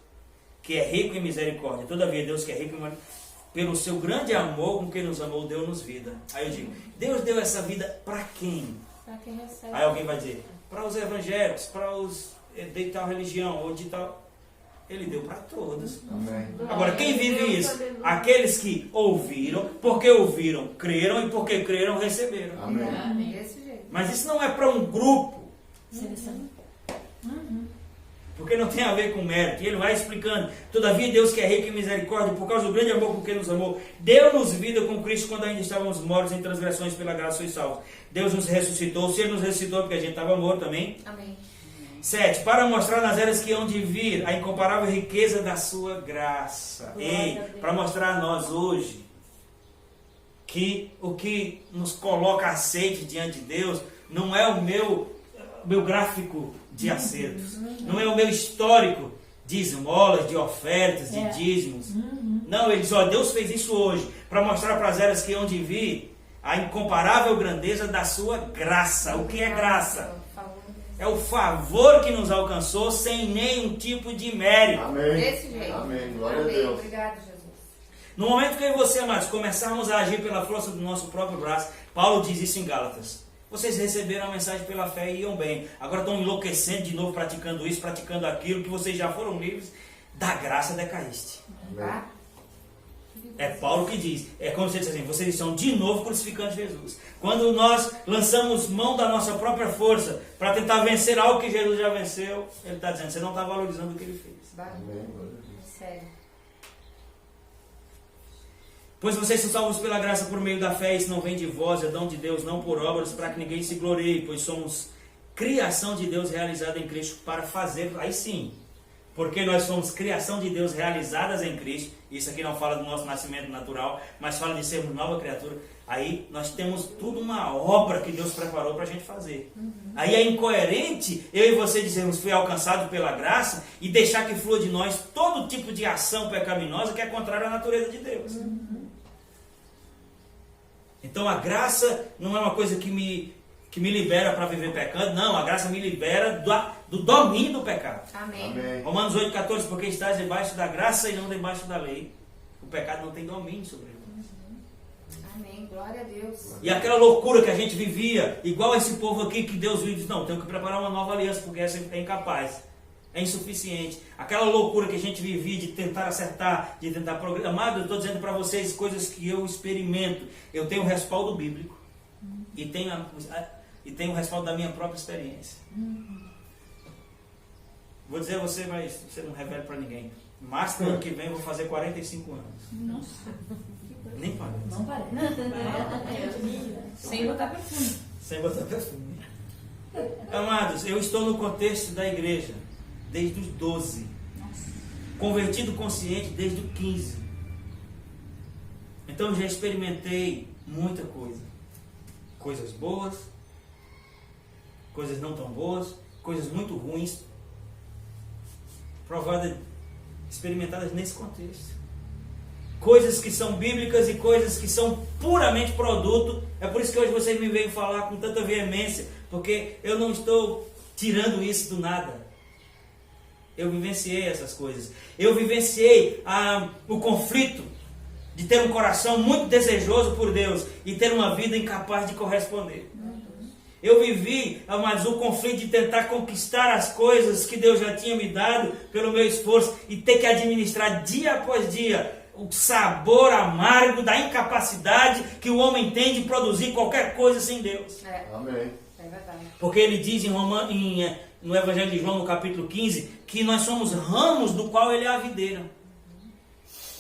que é rico em misericórdia, todavia Deus que é rico em pelo seu grande amor com que nos amou, deu-nos vida. Aí eu digo, Deus deu essa vida para quem? Para quem recebe. Aí alguém vai dizer, para os evangélicos, para os de tal religião, ou de tal... Ele deu para todos. Amém. Agora, quem vive isso? Aqueles que ouviram, porque ouviram, creram, e porque creram, receberam. Amém. Desse jeito. Mas isso não é para um grupo, Seleção. porque não tem a ver com mérito. E ele vai explicando, todavia Deus que é rico em misericórdia, por causa do grande amor com que nos amou, deu-nos vida com Cristo quando ainda estávamos mortos em transgressões, pela graça sois salvos. Deus nos ressuscitou, se Ele nos ressuscitou porque a gente estava morto também. Amém. 7. Para mostrar nas eras que hão de vir a incomparável riqueza da sua graça. Ei, para mostrar a nós hoje que o que nos coloca aceite diante de Deus não é o meu gráfico de acertos, não é o meu histórico de esmolas, de ofertas, de dízimos. Não, ele diz, ó, Deus fez isso hoje para mostrar para as eras que hão de vir a incomparável grandeza da sua graça. O que é graça? É o favor que nos alcançou sem nenhum tipo de mérito. Amém. Desse jeito. Amém. Glória Amém. a Deus. Obrigado, Jesus. No momento que eu e você, amados, começarmos a agir pela força do nosso próprio braço, Paulo diz isso em Gálatas. Vocês receberam a mensagem pela fé e iam bem. Agora estão enlouquecendo de novo, praticando isso, praticando aquilo, que vocês já foram livres. Da graça decaíste. Tá? É Paulo que diz. É como se ele diz assim, vocês estão de novo crucificando Jesus. Quando nós lançamos mão da nossa própria força para tentar vencer algo que Jesus já venceu, ele está dizendo, você não está valorizando o que ele fez. Amém. Sério. Pois vocês são salvos pela graça por meio da fé, isso não vem de vós, é dom de Deus, não por obras, para que ninguém se glorie, pois somos criação de Deus realizada em Cristo para fazer, aí sim, porque nós somos criação de Deus realizadas em Cristo. Isso aqui não fala do nosso nascimento natural, mas fala de sermos nova criatura. Aí nós temos tudo uma obra que Deus preparou para a gente fazer. Aí é incoerente eu e você dizermos fui alcançado pela graça e deixar que flua de nós todo tipo de ação pecaminosa que é contrária à natureza de Deus. Então a graça não é uma coisa que me libera para viver pecando. Não, a graça me libera do domínio do pecado. Amém. Amém. Romanos 8,14, porque estás debaixo da graça e não debaixo da lei. O pecado não tem domínio sobre nós. Amém. Glória a Deus. E aquela loucura que a gente vivia, igual esse povo aqui que Deus viu e diz, não, tenho que preparar uma nova aliança, porque essa é incapaz, é insuficiente. Aquela loucura que a gente vivia de tentar acertar, de tentar progredir. Amado, eu estou dizendo para vocês coisas que eu experimento. Eu tenho um respaldo bíblico e tenho um respaldo da minha própria experiência. Vou dizer a você, mas você não revela para ninguém. Março do ano que vem eu vou fazer 45 anos. Nossa. Nem parece. Não parece. Sem botar perfume. Sem botar perfume. Amados, eu estou no contexto da igreja desde os 12. Convertido consciente desde os 15. Então eu já experimentei muita coisa. Coisas boas, coisas não tão boas, coisas muito ruins, provadas, experimentadas nesse contexto. Coisas que são bíblicas e coisas que são puramente produto. É por isso que hoje vocês me veem falar com tanta veemência, porque eu não estou tirando isso do nada. Eu vivenciei essas coisas. Eu vivenciei o conflito de ter um coração muito desejoso por Deus e ter uma vida incapaz de corresponder. Eu vivi, amados, o conflito de tentar conquistar as coisas que Deus já tinha me dado pelo meu esforço e ter que administrar dia após dia o sabor amargo da incapacidade que o homem tem de produzir qualquer coisa sem Deus. Amém. É verdade. Porque ele diz no Evangelho de João, no capítulo 15, que nós somos ramos do qual ele é a videira.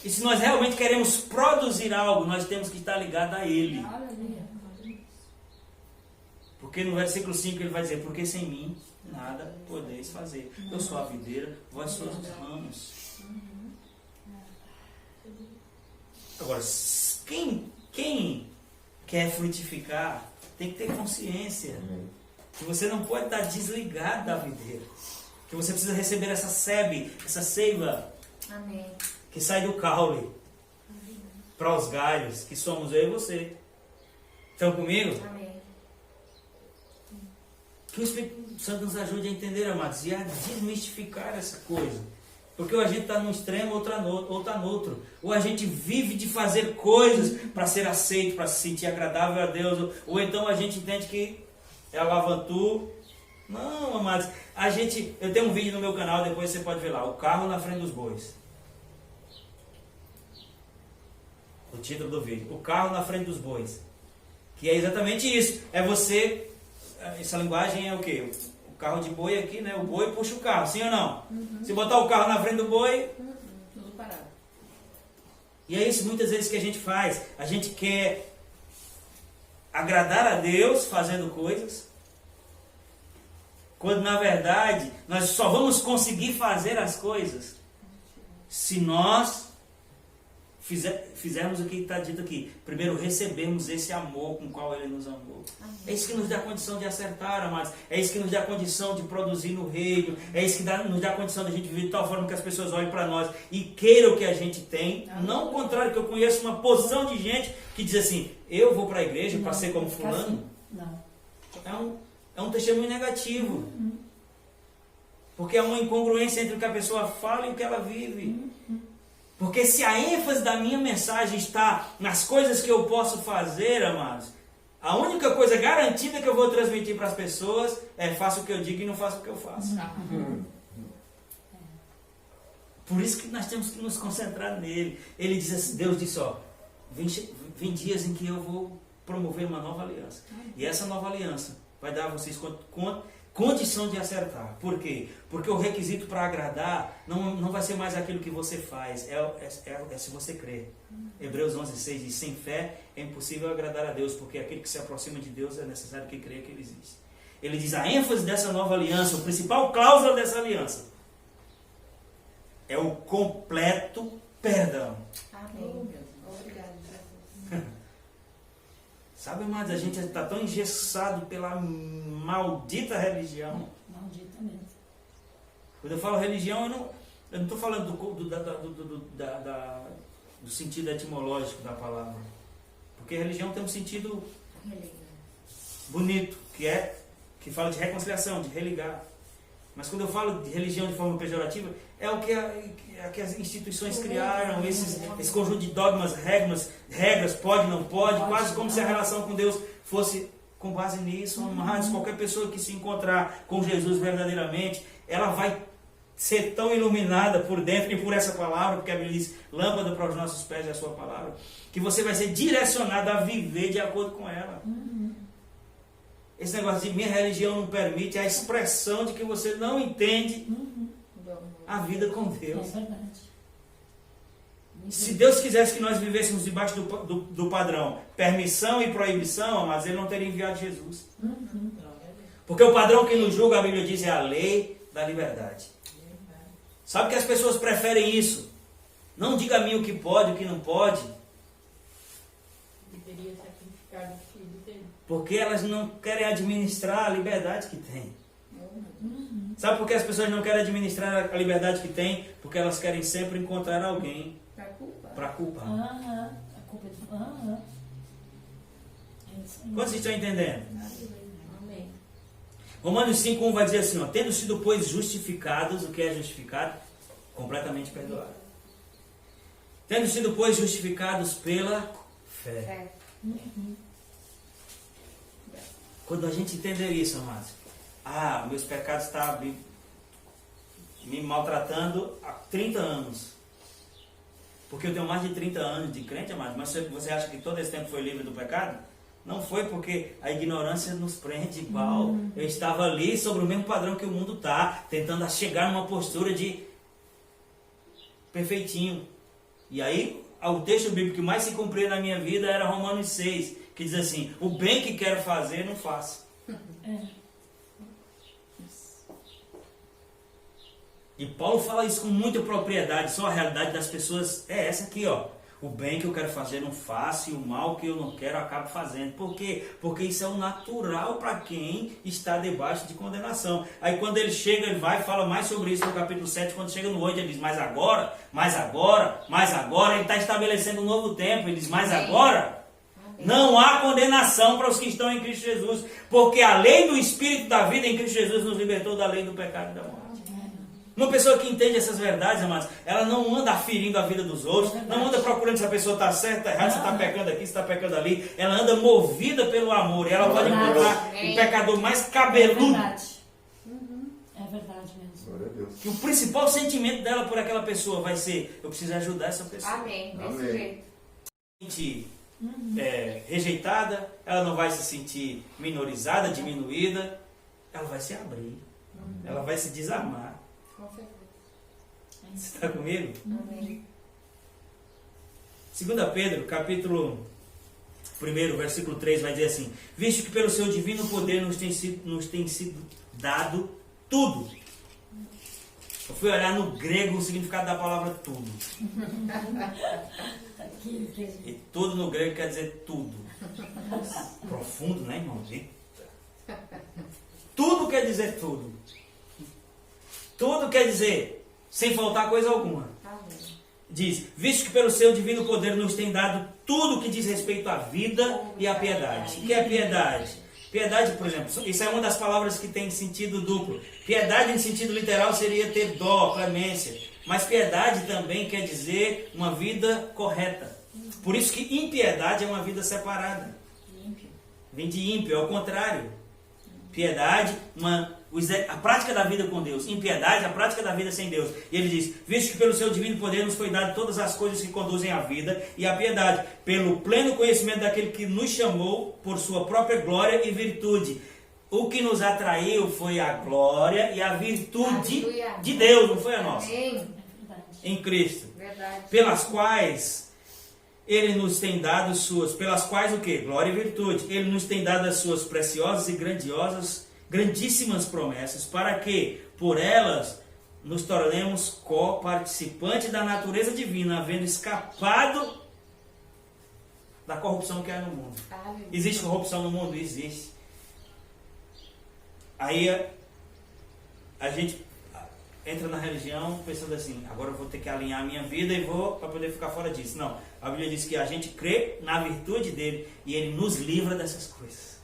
E se nós realmente queremos produzir algo, nós temos que estar ligados a ele. Porque no versículo 5 ele vai dizer, porque sem mim nada podeis fazer. Eu sou a videira, vós sois os ramos. Agora, quem quer frutificar tem que ter consciência que você não pode estar desligado da videira. Que você precisa receber essa seiva Amém. que sai do caule para os galhos, que somos eu e você. Estão comigo? Amém. Que o Espírito Santo nos ajude a entender, amados, e a desmistificar essa coisa. Porque ou a gente está num extremo ou está no outro. Ou a gente vive de fazer coisas para ser aceito, para se sentir agradável a Deus. Ou então a gente entende que é a lavantu. Não, amados. Eu tenho um vídeo no meu canal, depois você pode ver lá. O carro na frente dos bois. O título do vídeo. O carro na frente dos bois. Que é exatamente isso. É você... Essa linguagem é o quê? O carro de boi aqui, né? O boi puxa o carro, sim ou não? Se botar o carro na frente do boi... Tudo parado. E é isso muitas vezes que a gente faz. A gente quer agradar a Deus fazendo coisas, quando na verdade nós só vamos conseguir fazer as coisas se nós fizermos o que está dito aqui. Primeiro recebemos esse amor com o qual Ele nos amou. É isso que nos dá condição de acertar, amados. É isso que nos dá condição de produzir no reino. É isso que nos dá condição de a gente viver de tal forma que as pessoas olhem para nós e queiram o que a gente tem. Não o contrário, que eu conheço uma porção de gente que diz assim, eu vou para a igreja para ser como fulano. Não. É um testemunho negativo. Porque é uma incongruência entre o que a pessoa fala e o que ela vive. Porque se a ênfase da minha mensagem está nas coisas que eu posso fazer, amados, a única coisa garantida que eu vou transmitir para as pessoas é faça o que eu digo e não faça o que eu faço. Por isso que nós temos que nos concentrar nele. Ele diz assim, Deus disse, ó, vem dias em que eu vou promover uma nova aliança. E essa nova aliança vai dar a vocês condição de acertar. Por quê? Porque o requisito para agradar não vai ser mais aquilo que você faz, é se você crer. Hebreus 11:6 diz, sem fé é impossível agradar a Deus, porque aquele que se aproxima de Deus é necessário que creia que Ele existe. Ele diz, a ênfase dessa nova aliança, o principal cláusula dessa aliança, é o completo perdão. Amém. Obrigada, Jesus. Sabe, amados, a gente está tão engessado pela maldita religião. Maldita mesmo. Quando eu falo religião, eu não estou falando do sentido etimológico da palavra. Porque religião tem um sentido bonito, que fala de reconciliação, de religar. Mas quando eu falo de religião de forma pejorativa, é o que as instituições criaram, esse conjunto de dogmas, regras, pode, não pode, quase como se a relação com Deus fosse com base nisso. Mas qualquer pessoa que se encontrar com Jesus verdadeiramente, ela vai ser tão iluminada por dentro e por essa palavra, porque a Bíblia diz, lâmpada para os nossos pés é a sua palavra, que você vai ser direcionado a viver de acordo com ela. Esse negócio de minha religião não permite a expressão de que você não entende a vida com Deus. É verdade. Se Deus quisesse que nós vivêssemos debaixo do padrão permissão e proibição, mas Ele não teria enviado Jesus. Porque o padrão que nos julga, a Bíblia diz, é a lei da liberdade. Sabe que as pessoas preferem isso? Não diga a mim o que pode, o que não pode. Deveria sacrificar o filho dele. Porque elas não querem administrar a liberdade que têm. Sabe por que as pessoas não querem administrar a liberdade que têm? Porque elas querem sempre encontrar alguém para culpar. A culpa é de... É isso aí. Quantos estão entendendo? Amém. Romanos 5:1 vai dizer assim, ó, tendo sido, pois, justificados, o que é justificado? Completamente perdoado. Tendo sido, pois, justificados pela fé. Quando a gente entender isso, amados, meus pecados estão me maltratando há 30 anos. Porque eu tenho mais de 30 anos de crente, amados, mas você acha que todo esse tempo foi livre do pecado? Não foi porque a ignorância nos prende igual. Eu estava ali sobre o mesmo padrão que o mundo está, tentando chegar numa postura de perfeitinho. E aí, o texto bíblico que mais se cumpria na minha vida era Romanos 6, que diz assim: o bem que quero fazer, não faço. E Paulo fala isso com muita propriedade. Só a realidade das pessoas é essa aqui, ó. O bem que eu quero fazer não faço, e o mal que eu não quero eu acabo fazendo. Por quê? Porque isso é o natural para quem está debaixo de condenação. Aí quando ele chega, ele vai e fala mais sobre isso no capítulo 7, quando chega no 8, ele diz: mas agora, ele está estabelecendo um novo tempo. Ele diz: mas agora, não há condenação para os que estão em Cristo Jesus, porque a lei do Espírito da vida em Cristo Jesus nos libertou da lei do pecado e da morte. Uma pessoa que entende essas verdades, amados, ela não anda aferindo a vida dos outros, não anda procurando se a pessoa está certa, errada, se está pecando aqui, se está pecando ali. Ela anda movida pelo amor. E ela pode encontrar o pecador mais cabeludo. É verdade mesmo. Glória a Deus. Que o principal sentimento dela por aquela pessoa vai ser: eu preciso ajudar essa pessoa. Amém. Desse jeito. Sentir rejeitada, ela não vai se sentir minorizada, diminuída. Ela vai se abrir. Ela vai se desarmar. Com certeza. Você está comigo? Amém. 2 Pedro, capítulo 1, versículo 3, vai dizer assim: visto que pelo seu divino poder nos tem sido dado tudo. Eu fui olhar no grego o significado da palavra tudo. E tudo no grego quer dizer tudo. Profundo, né, irmão? Eita. Tudo quer dizer tudo. Tudo quer dizer sem faltar coisa alguma. Diz: visto que pelo seu divino poder nos tem dado tudo que diz respeito à vida e à piedade. O que é piedade? Piedade, por exemplo, isso é uma das palavras que tem sentido duplo. Piedade em sentido literal seria ter dó, clemência. Mas piedade também quer dizer uma vida correta. Por isso que impiedade é uma vida separada. Vem de ímpio, é o contrário. Piedade, a prática da vida com Deus. Impiedade, a prática da vida sem Deus. E ele diz: visto que pelo seu divino poder nos foi dado todas as coisas que conduzem à vida e à piedade, pelo pleno conhecimento daquele que nos chamou por sua própria glória e virtude. O que nos atraiu foi a glória e a virtude de Deus, não foi a nossa. Amém. Em Cristo. Verdade. Pelas quais Ele nos tem dado pelas quais o quê? Glória e virtude. Ele nos tem dado as suas preciosas e grandíssimas promessas, para que, por elas, nos tornemos co-participantes da natureza divina, havendo escapado da corrupção que há no mundo. Existe corrupção no mundo? Existe. Aí a gente entra na religião pensando assim: agora eu vou ter que alinhar a minha vida e para poder ficar fora disso. Não, a Bíblia diz que a gente crê na virtude dele e ele nos livra dessas coisas.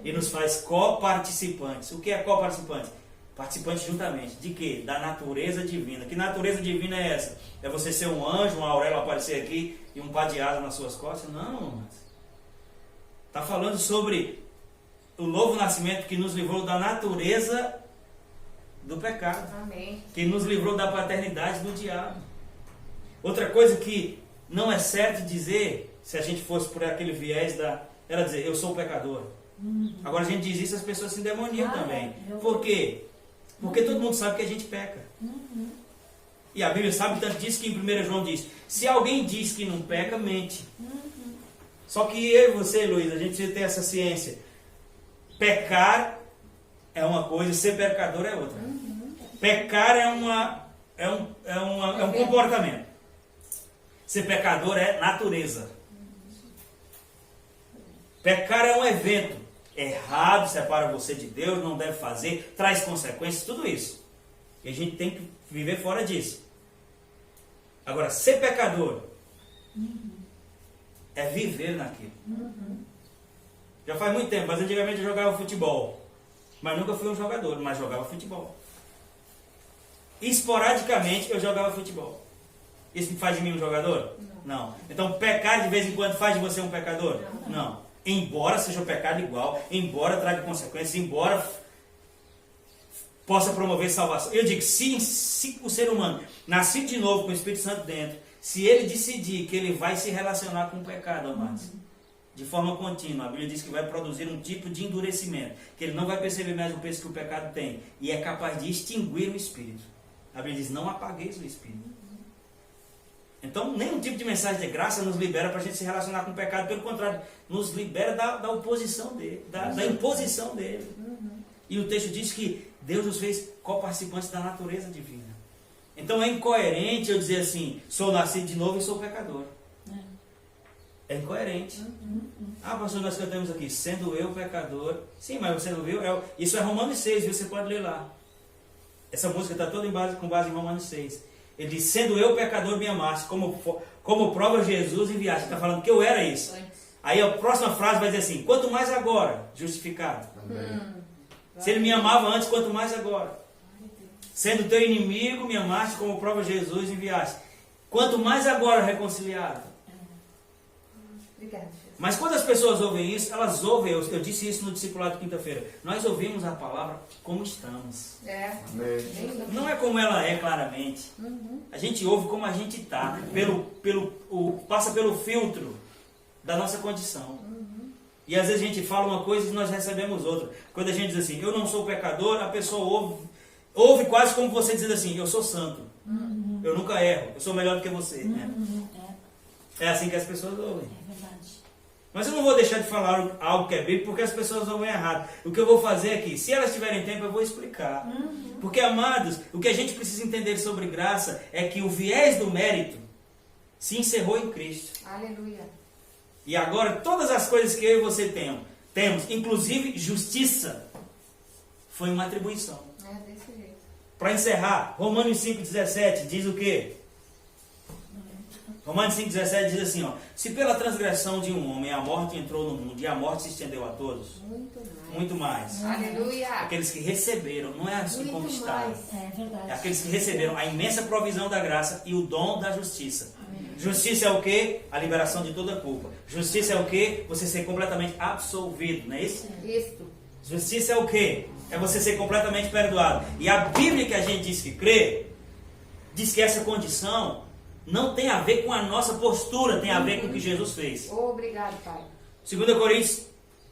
E nos faz co-participantes. O que é co-participante? Participantes juntamente. De quê? Da natureza divina. Que natureza divina é essa? É você ser um anjo, uma auréola aparecer aqui e um par de asas nas suas costas? Não, está falando sobre o novo nascimento que nos livrou da natureza do pecado. Amém. Que nos livrou da paternidade do diabo. Outra coisa que não é certo dizer, se a gente fosse por aquele viés era dizer: eu sou pecador. Agora a gente diz isso, as pessoas se endemoniam também. Por quê? Porque todo mundo sabe que a gente peca. E a Bíblia sabe tanto disso que em 1 João diz: se alguém diz que não peca, mente. Só que eu e você, Luiz, a gente precisa ter essa ciência. Pecar é uma coisa, ser pecador é outra. Pecar é um comportamento. Ser pecador é natureza. Pecar é um evento. Errado, separa você de Deus, não deve fazer, traz consequências, tudo isso. E a gente tem que viver fora disso. Agora, ser pecador é viver naquilo. Já faz muito tempo, mas antigamente eu jogava futebol. Mas nunca fui um jogador, mas jogava futebol. Esporadicamente eu jogava futebol. Isso me faz de mim um jogador? Não. Então pecar de vez em quando faz de você um pecador? Não. Embora seja um pecado igual, embora traga consequências, embora possa promover salvação. Eu digo, se o ser humano nascer de novo com o Espírito Santo dentro, se ele decidir que ele vai se relacionar com o pecado, amados, de forma contínua, a Bíblia diz que vai produzir um tipo de endurecimento, que ele não vai perceber mais o peso que o pecado tem, e é capaz de extinguir o Espírito. A Bíblia diz, não apagueis o Espírito. Então, nenhum tipo de mensagem de graça nos libera para a gente se relacionar com o pecado, pelo contrário, nos libera da oposição dele, da imposição dele. E o texto diz que Deus nos fez coparticipantes da natureza divina. Então é incoerente eu dizer assim, sou nascido de novo e sou pecador. É incoerente. Ah, pastor, nós cantamos aqui, sendo eu pecador. Sim, mas você não viu? Isso é Romanos 6, viu? Você pode ler lá. Essa música está toda com base em Romanos 6. Ele diz, sendo eu pecador, me amaste, como prova Jesus enviaste. Está falando que eu era isso. Aí a próxima frase vai dizer assim, quanto mais agora, justificado. Se ele me amava antes, quanto mais agora. Sendo teu inimigo, me amaste, como prova Jesus enviaste. Quanto mais agora, reconciliado. Obrigada, Jesus. Mas quando as pessoas ouvem isso, elas ouvem, eu disse isso no discipulado de quinta-feira, nós ouvimos a palavra como estamos. Não é como ela é claramente. A gente ouve como a gente está, passa pelo filtro da nossa condição. E às vezes a gente fala uma coisa e nós recebemos outra. Quando a gente diz assim, eu não sou pecador, a pessoa ouve quase como você dizendo assim, eu sou santo. Eu nunca erro, eu sou melhor do que você. É assim que as pessoas ouvem. É verdade. Mas eu não vou deixar de falar algo que é bíblico porque as pessoas ouvem errado. O que eu vou fazer aqui, se elas tiverem tempo, eu vou explicar. Porque, amados, o que a gente precisa entender sobre graça é que o viés do mérito se encerrou em Cristo. Aleluia. E agora, todas as coisas que eu e você temos, inclusive justiça, foi uma atribuição. É desse jeito. Para encerrar, Romanos 5,17 diz o quê? Romanos 5,17 diz assim, ó, se pela transgressão de um homem a morte entrou no mundo e a morte se estendeu a todos, muito mais. Aleluia. Aqueles que receberam, não é os que conquistaram. É verdade. É aqueles que receberam a imensa provisão da graça e o dom da justiça. Justiça é o quê? A liberação de toda culpa. Justiça é o quê? Você ser completamente absolvido, não é isso? Isso. Justiça é o quê? É você ser completamente perdoado. E a Bíblia que a gente diz que crê, diz que essa condição não tem a ver com a nossa postura, tem a ver com o que Jesus fez. Obrigado, Pai. 2 Coríntios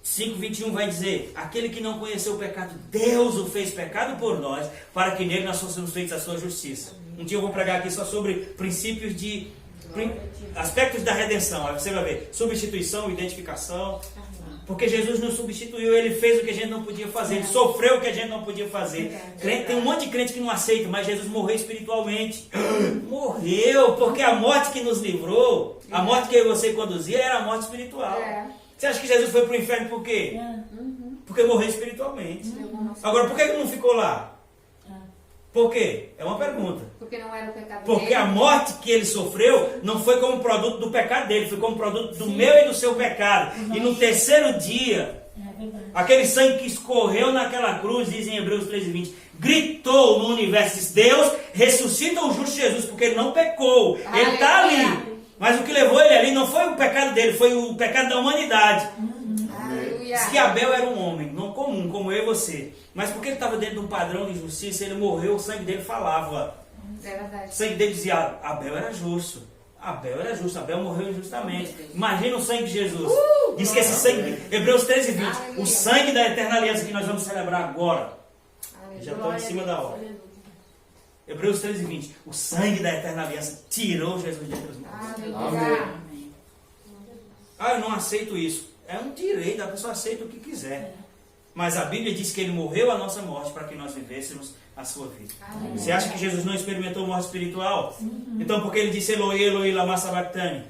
5,21 vai dizer, aquele que não conheceu o pecado, Deus o fez pecado por nós, para que nele nós fôssemos feitos a sua justiça. Um dia eu vou pregar aqui só sobre princípios aspectos da redenção. Aí você vai ver, substituição, identificação. Porque Jesus nos substituiu, Ele fez o que a gente não podia fazer, Ele sofreu o que a gente não podia fazer. Tem um monte de crente que não aceita, mas Jesus morreu espiritualmente. Morreu, porque a morte que nos livrou, a morte que eu e você conduzia, era a morte espiritual. Você acha que Jesus foi para o inferno por quê? Porque morreu espiritualmente. Agora, por que ele não ficou lá? Por quê? É uma pergunta. Porque não era o pecado Porque dele. a morte que ele sofreu não foi como produto do pecado dele, foi como produto do meu e do seu pecado. E no terceiro dia, aquele sangue que escorreu naquela cruz, diz em Hebreus 13:20, gritou no universo, diz, Deus ressuscita o justo Jesus, porque ele não pecou, ele está ali. Mas o que levou ele ali não foi o pecado dele, foi o pecado da humanidade. Diz que Abel era um homem, não comum, como eu e você. Mas porque ele estava dentro de um padrão de justiça, ele morreu, o sangue dele falava. É verdade. O sangue dele dizia, Abel era justo. Abel era justo, Abel morreu injustamente. Imagina o sangue de Jesus. Diz que esse sangue, Hebreus 13:20, o sangue da eterna aliança que nós vamos celebrar agora. Já estou em cima da hora. Hebreus 13:20, o sangue da eterna aliança tirou Jesus de entre os mortos. Amém. Ah, eu não aceito isso. É um direito, a pessoa aceita o que quiser. Mas a Bíblia diz que ele morreu a nossa morte para que nós vivêssemos a sua vida. Você acha que Jesus não experimentou morte espiritual? Então por que ele disse Eloi, Eloi, lama sabachthani?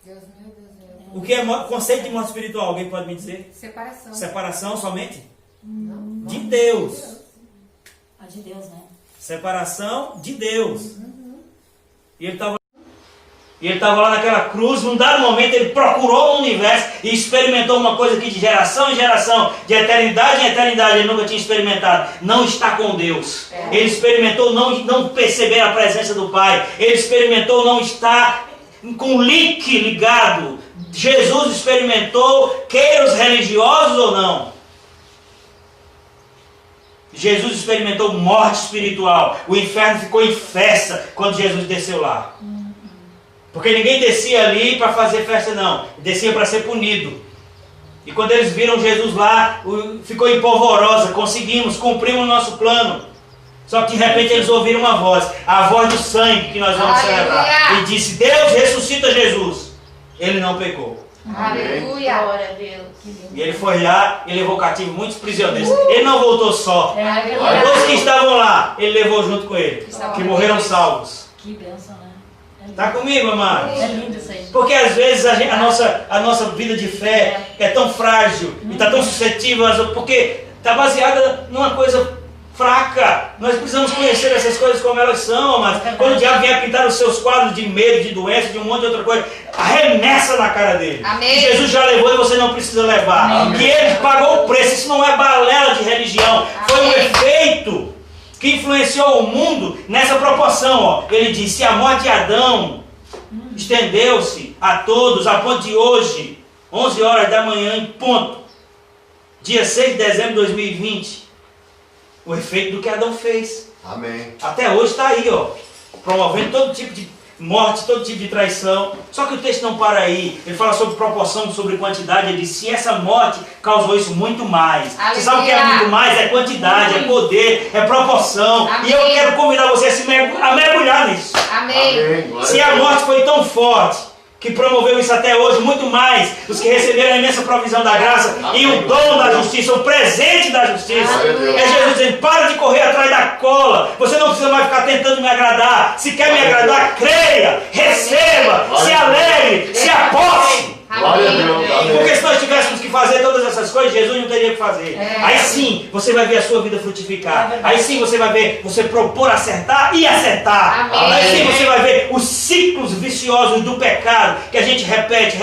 Deus meu, Deus meu. O que é conceito de morte espiritual? Alguém pode me dizer? Separação. Separação somente? Não. De Deus. A de Deus, né? Separação de Deus. E ele estava lá naquela cruz, num dado momento ele procurou o universo e experimentou uma coisa que de geração em geração, de eternidade em eternidade, ele nunca tinha experimentado. Não está com Deus. Ele experimentou não perceber a presença do Pai. Ele experimentou não estar com o link ligado. Jesus experimentou, queira os religiosos ou não. Jesus experimentou morte espiritual. O inferno ficou em festa quando Jesus desceu lá. Porque ninguém descia ali para fazer festa, não. Descia para ser punido. E quando eles viram Jesus lá, ficou em polvorosa. Conseguimos, cumprimos o nosso plano. Só que de repente eles ouviram uma voz. A voz do sangue que nós vamos celebrar. E disse, Deus ressuscita Jesus. Ele não pecou. Aleluia. Glória a Deus. E ele foi lá e levou cativo muitos prisioneiros. Ele não voltou só. Aleluia. Todos que estavam lá, ele levou junto com ele. Que morreram salvos. Que bênção, né? Está comigo, amados? É lindo isso aí. Porque às vezes a nossa vida de fé é tão frágil e está tão suscetível, porque está baseada numa coisa fraca. Nós precisamos conhecer essas coisas como elas são, amados. Quando o diabo vier pintar os seus quadros de medo, de doença, de um monte de outra coisa, arremessa na cara dele. Amém. Jesus já levou e você não precisa levar. Amém. Que ele pagou o preço. Isso não é balela de religião. Foi um efeito que influenciou o mundo nessa proporção. Ó. Ele disse, a morte de Adão estendeu-se a todos, a ponto de hoje, 11 horas da manhã em ponto, dia 6 de dezembro de 2020, o efeito do que Adão fez. Amém. Até hoje está aí, ó, promovendo todo tipo de morte, todo tipo de traição. Só que o texto não para aí. Ele fala sobre proporção, sobre quantidade. Ele diz, se essa morte causou isso, muito mais. Aleluia. Você sabe o que é muito mais? É quantidade, é poder, é proporção. Amém. E eu quero convidar você a mergulhar nisso. Amém. Amém. Se a morte foi tão forte que promoveu isso até hoje, muito mais os que receberam a imensa provisão da graça e o dom da justiça, o presente da justiça. Aleluia. É Jesus dizendo, para de correr atrás da cola. Você não precisa mais ficar tentando me agradar. Se quer me agradar, creia, receba, se alegre, se aposte. Glória a Deus. Amém. Porque se nós tivéssemos que fazer todas essas coisas, Jesus não teria que fazer. Aí sim, você vai ver a sua vida frutificar. Aí sim, você vai ver você propor acertar e acertar. Amém. Aí sim, você vai ver os ciclos viciosos do pecado, que a gente repete,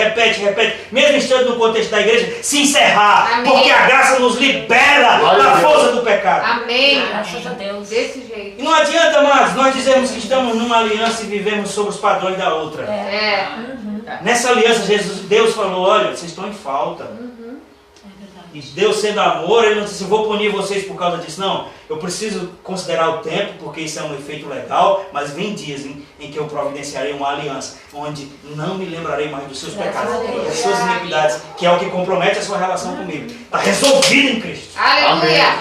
mesmo estando no contexto da igreja, se encerrar. Amém. Porque a graça nos libera Glória a da Deus. força do pecado. Amém. Graças a Deus. Desse jeito. E não adianta mais nós dizermos que estamos numa aliança e vivemos sob os padrões da outra. É. Nessa aliança, Deus falou, olha, vocês estão em falta. É verdade. E Deus sendo amor, Ele não disse, vou punir vocês por causa disso. Não, eu preciso considerar o tempo, porque isso é um efeito legal, mas vem dias em que eu providenciarei uma aliança, onde não me lembrarei mais dos seus pecados, das suas iniquidades, que é o que compromete a sua relação comigo. Está resolvido em Cristo. Aleluia.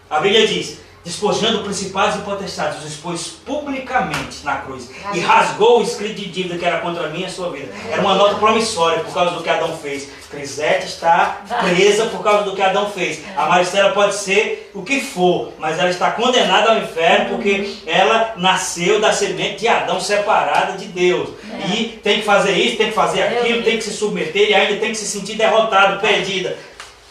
A Bíblia diz, despojando principados e potestades, os expôs publicamente na cruz e rasgou o escrito de dívida que era contra mim e a sua vida. Era uma nota promissória por causa do que Adão fez. Crisete está presa por causa do que Adão fez. A Maristela pode ser o que for, mas ela está condenada ao inferno porque ela nasceu da semente de Adão separada de Deus. E tem que fazer isso, tem que fazer aquilo, tem que se submeter e ainda tem que se sentir derrotado, perdida.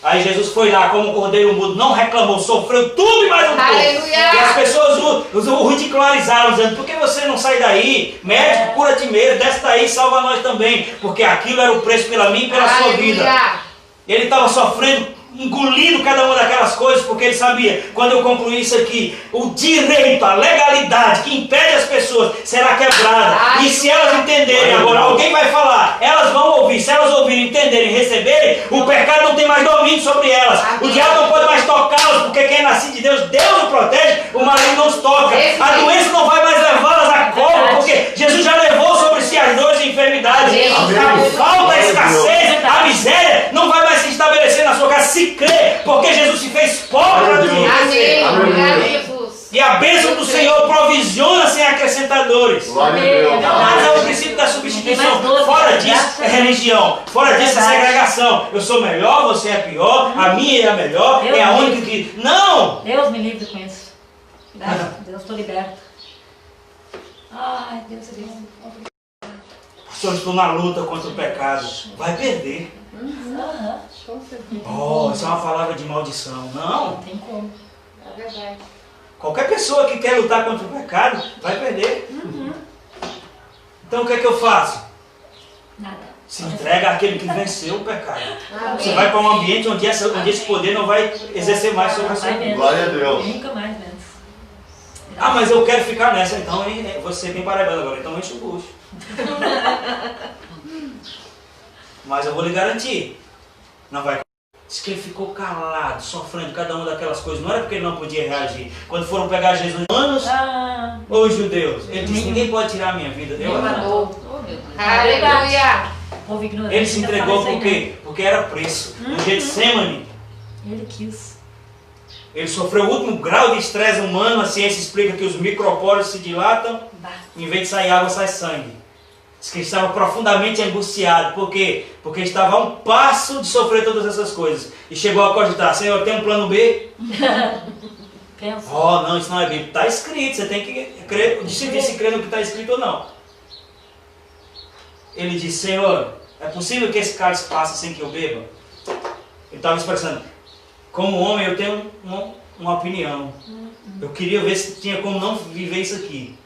Aí Jesus foi lá como um cordeiro mudo, não reclamou, sofreu tudo e mais um pouco. Aleluia. E as pessoas o ridicularizaram, dizendo, por que você não sai daí? Médico, cura-te mesmo, desce daí, salva nós também. Porque aquilo era o preço pela minha e pela sua vida. Aleluia. Ele estava sofrendo, engolindo cada uma daquelas coisas, porque ele sabia, quando eu concluir isso aqui, o direito, a legalidade que impede as pessoas será quebrada. E se elas entenderem agora, alguém vai falar, elas vão ouvir, se elas ouvirem, entenderem, receberem, o pecado não tem mais domínio sobre elas. O diabo não pode mais tocá-las, porque quem é nascido de Deus, Deus o protege, o maligno não os toca. A doença não vai mais levá-las à cova, porque Jesus já levou sobre si as dores e enfermidades. A falta, a escassez, a miséria não vai mais se estabelecer na sua casa. Se crê, porque Jesus se fez pobre para mim. Amém. Obrigado, Amém. Jesus. E a bênção do Senhor provisiona sem acrescentadores. Glória a Deus. Mas é o princípio da substituição. Fora disso é religião. Fora disso é segregação. Eu sou melhor, você é pior, a minha é a melhor, é a única que... Não! Deus me livre com isso. Graças a Deus, estou liberta. Ai, Deus é Deus. Pastor, estou na luta contra o pecado. Vai perder. Aham. Oh, isso é uma palavra de maldição. Não. Não tem como. É verdade. Qualquer pessoa que quer lutar contra o pecado vai perder. Então o que é que eu faço? Nada. Se entrega àquele que venceu o pecado. Amém. Você vai para um ambiente onde esse poder não vai exercer mais sobre a sua Vai vida. mesmo. Glória a Deus. Nunca mais menos. Ah, mas eu quero ficar nessa. Então você tem paraibano agora, então enche o bucho. Mas eu vou lhe garantir. Não vai. Diz que ele ficou calado, sofrendo cada uma daquelas coisas. Não era porque ele não podia reagir. Quando foram pegar Jesus, humanos ou judeus, ele disse, ninguém pode tirar a minha vida. Ele mandou. Aleluia. O povo ignorante. Ele se ainda entregou fala por isso aí, quê? Porque era preço. No Getsemane, né? Ele quis. ele sofreu o último grau de estresse humano. A ciência explica que os micropórios se dilatam, em vez de sair água, sai sangue. Diz que ele estava profundamente angustiado. Por quê? Porque estava a um passo de sofrer todas essas coisas. E chegou a cogitar: Senhor, tem um plano B? Pensa. Oh, não, isso não é Bíblia. Está escrito, você tem que crer, decidir se crer no que está escrito ou não. Ele disse: Senhor, é possível que esse cálice passe sem que eu beba? Ele estava expressando: como homem eu tenho uma opinião. Eu queria ver se tinha como não viver isso aqui.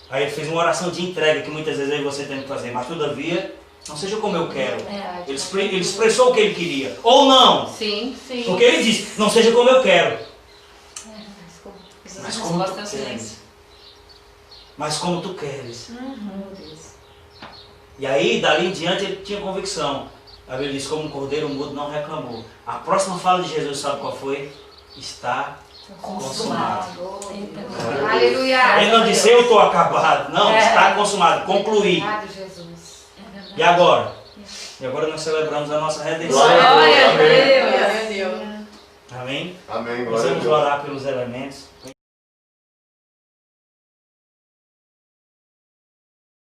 Aí ele fez uma oração de entrega que muitas vezes aí você tem que fazer. Mas todavia, não seja como eu quero. Ele expressou o que ele queria. Ou não. Sim, sim. Porque ele disse: não seja como eu quero. Mas como tu Resposta é o queres. Mas como tu queres. Meu Deus. E aí, dali em diante, ele tinha convicção. A Bíblia diz: como um cordeiro mudo não reclamou. A próxima fala de Jesus, sabe qual foi? Está consumado. Eita, Aleluia. Ele não disse: eu estou acabado. Não, está consumado. Concluí. Obrigado, Jesus. E agora? E agora nós celebramos a nossa redenção. Glória a Amém. Deus. Glória a Deus. Amém? Amém, Nós glória a vamos Deus. orar pelos elementos.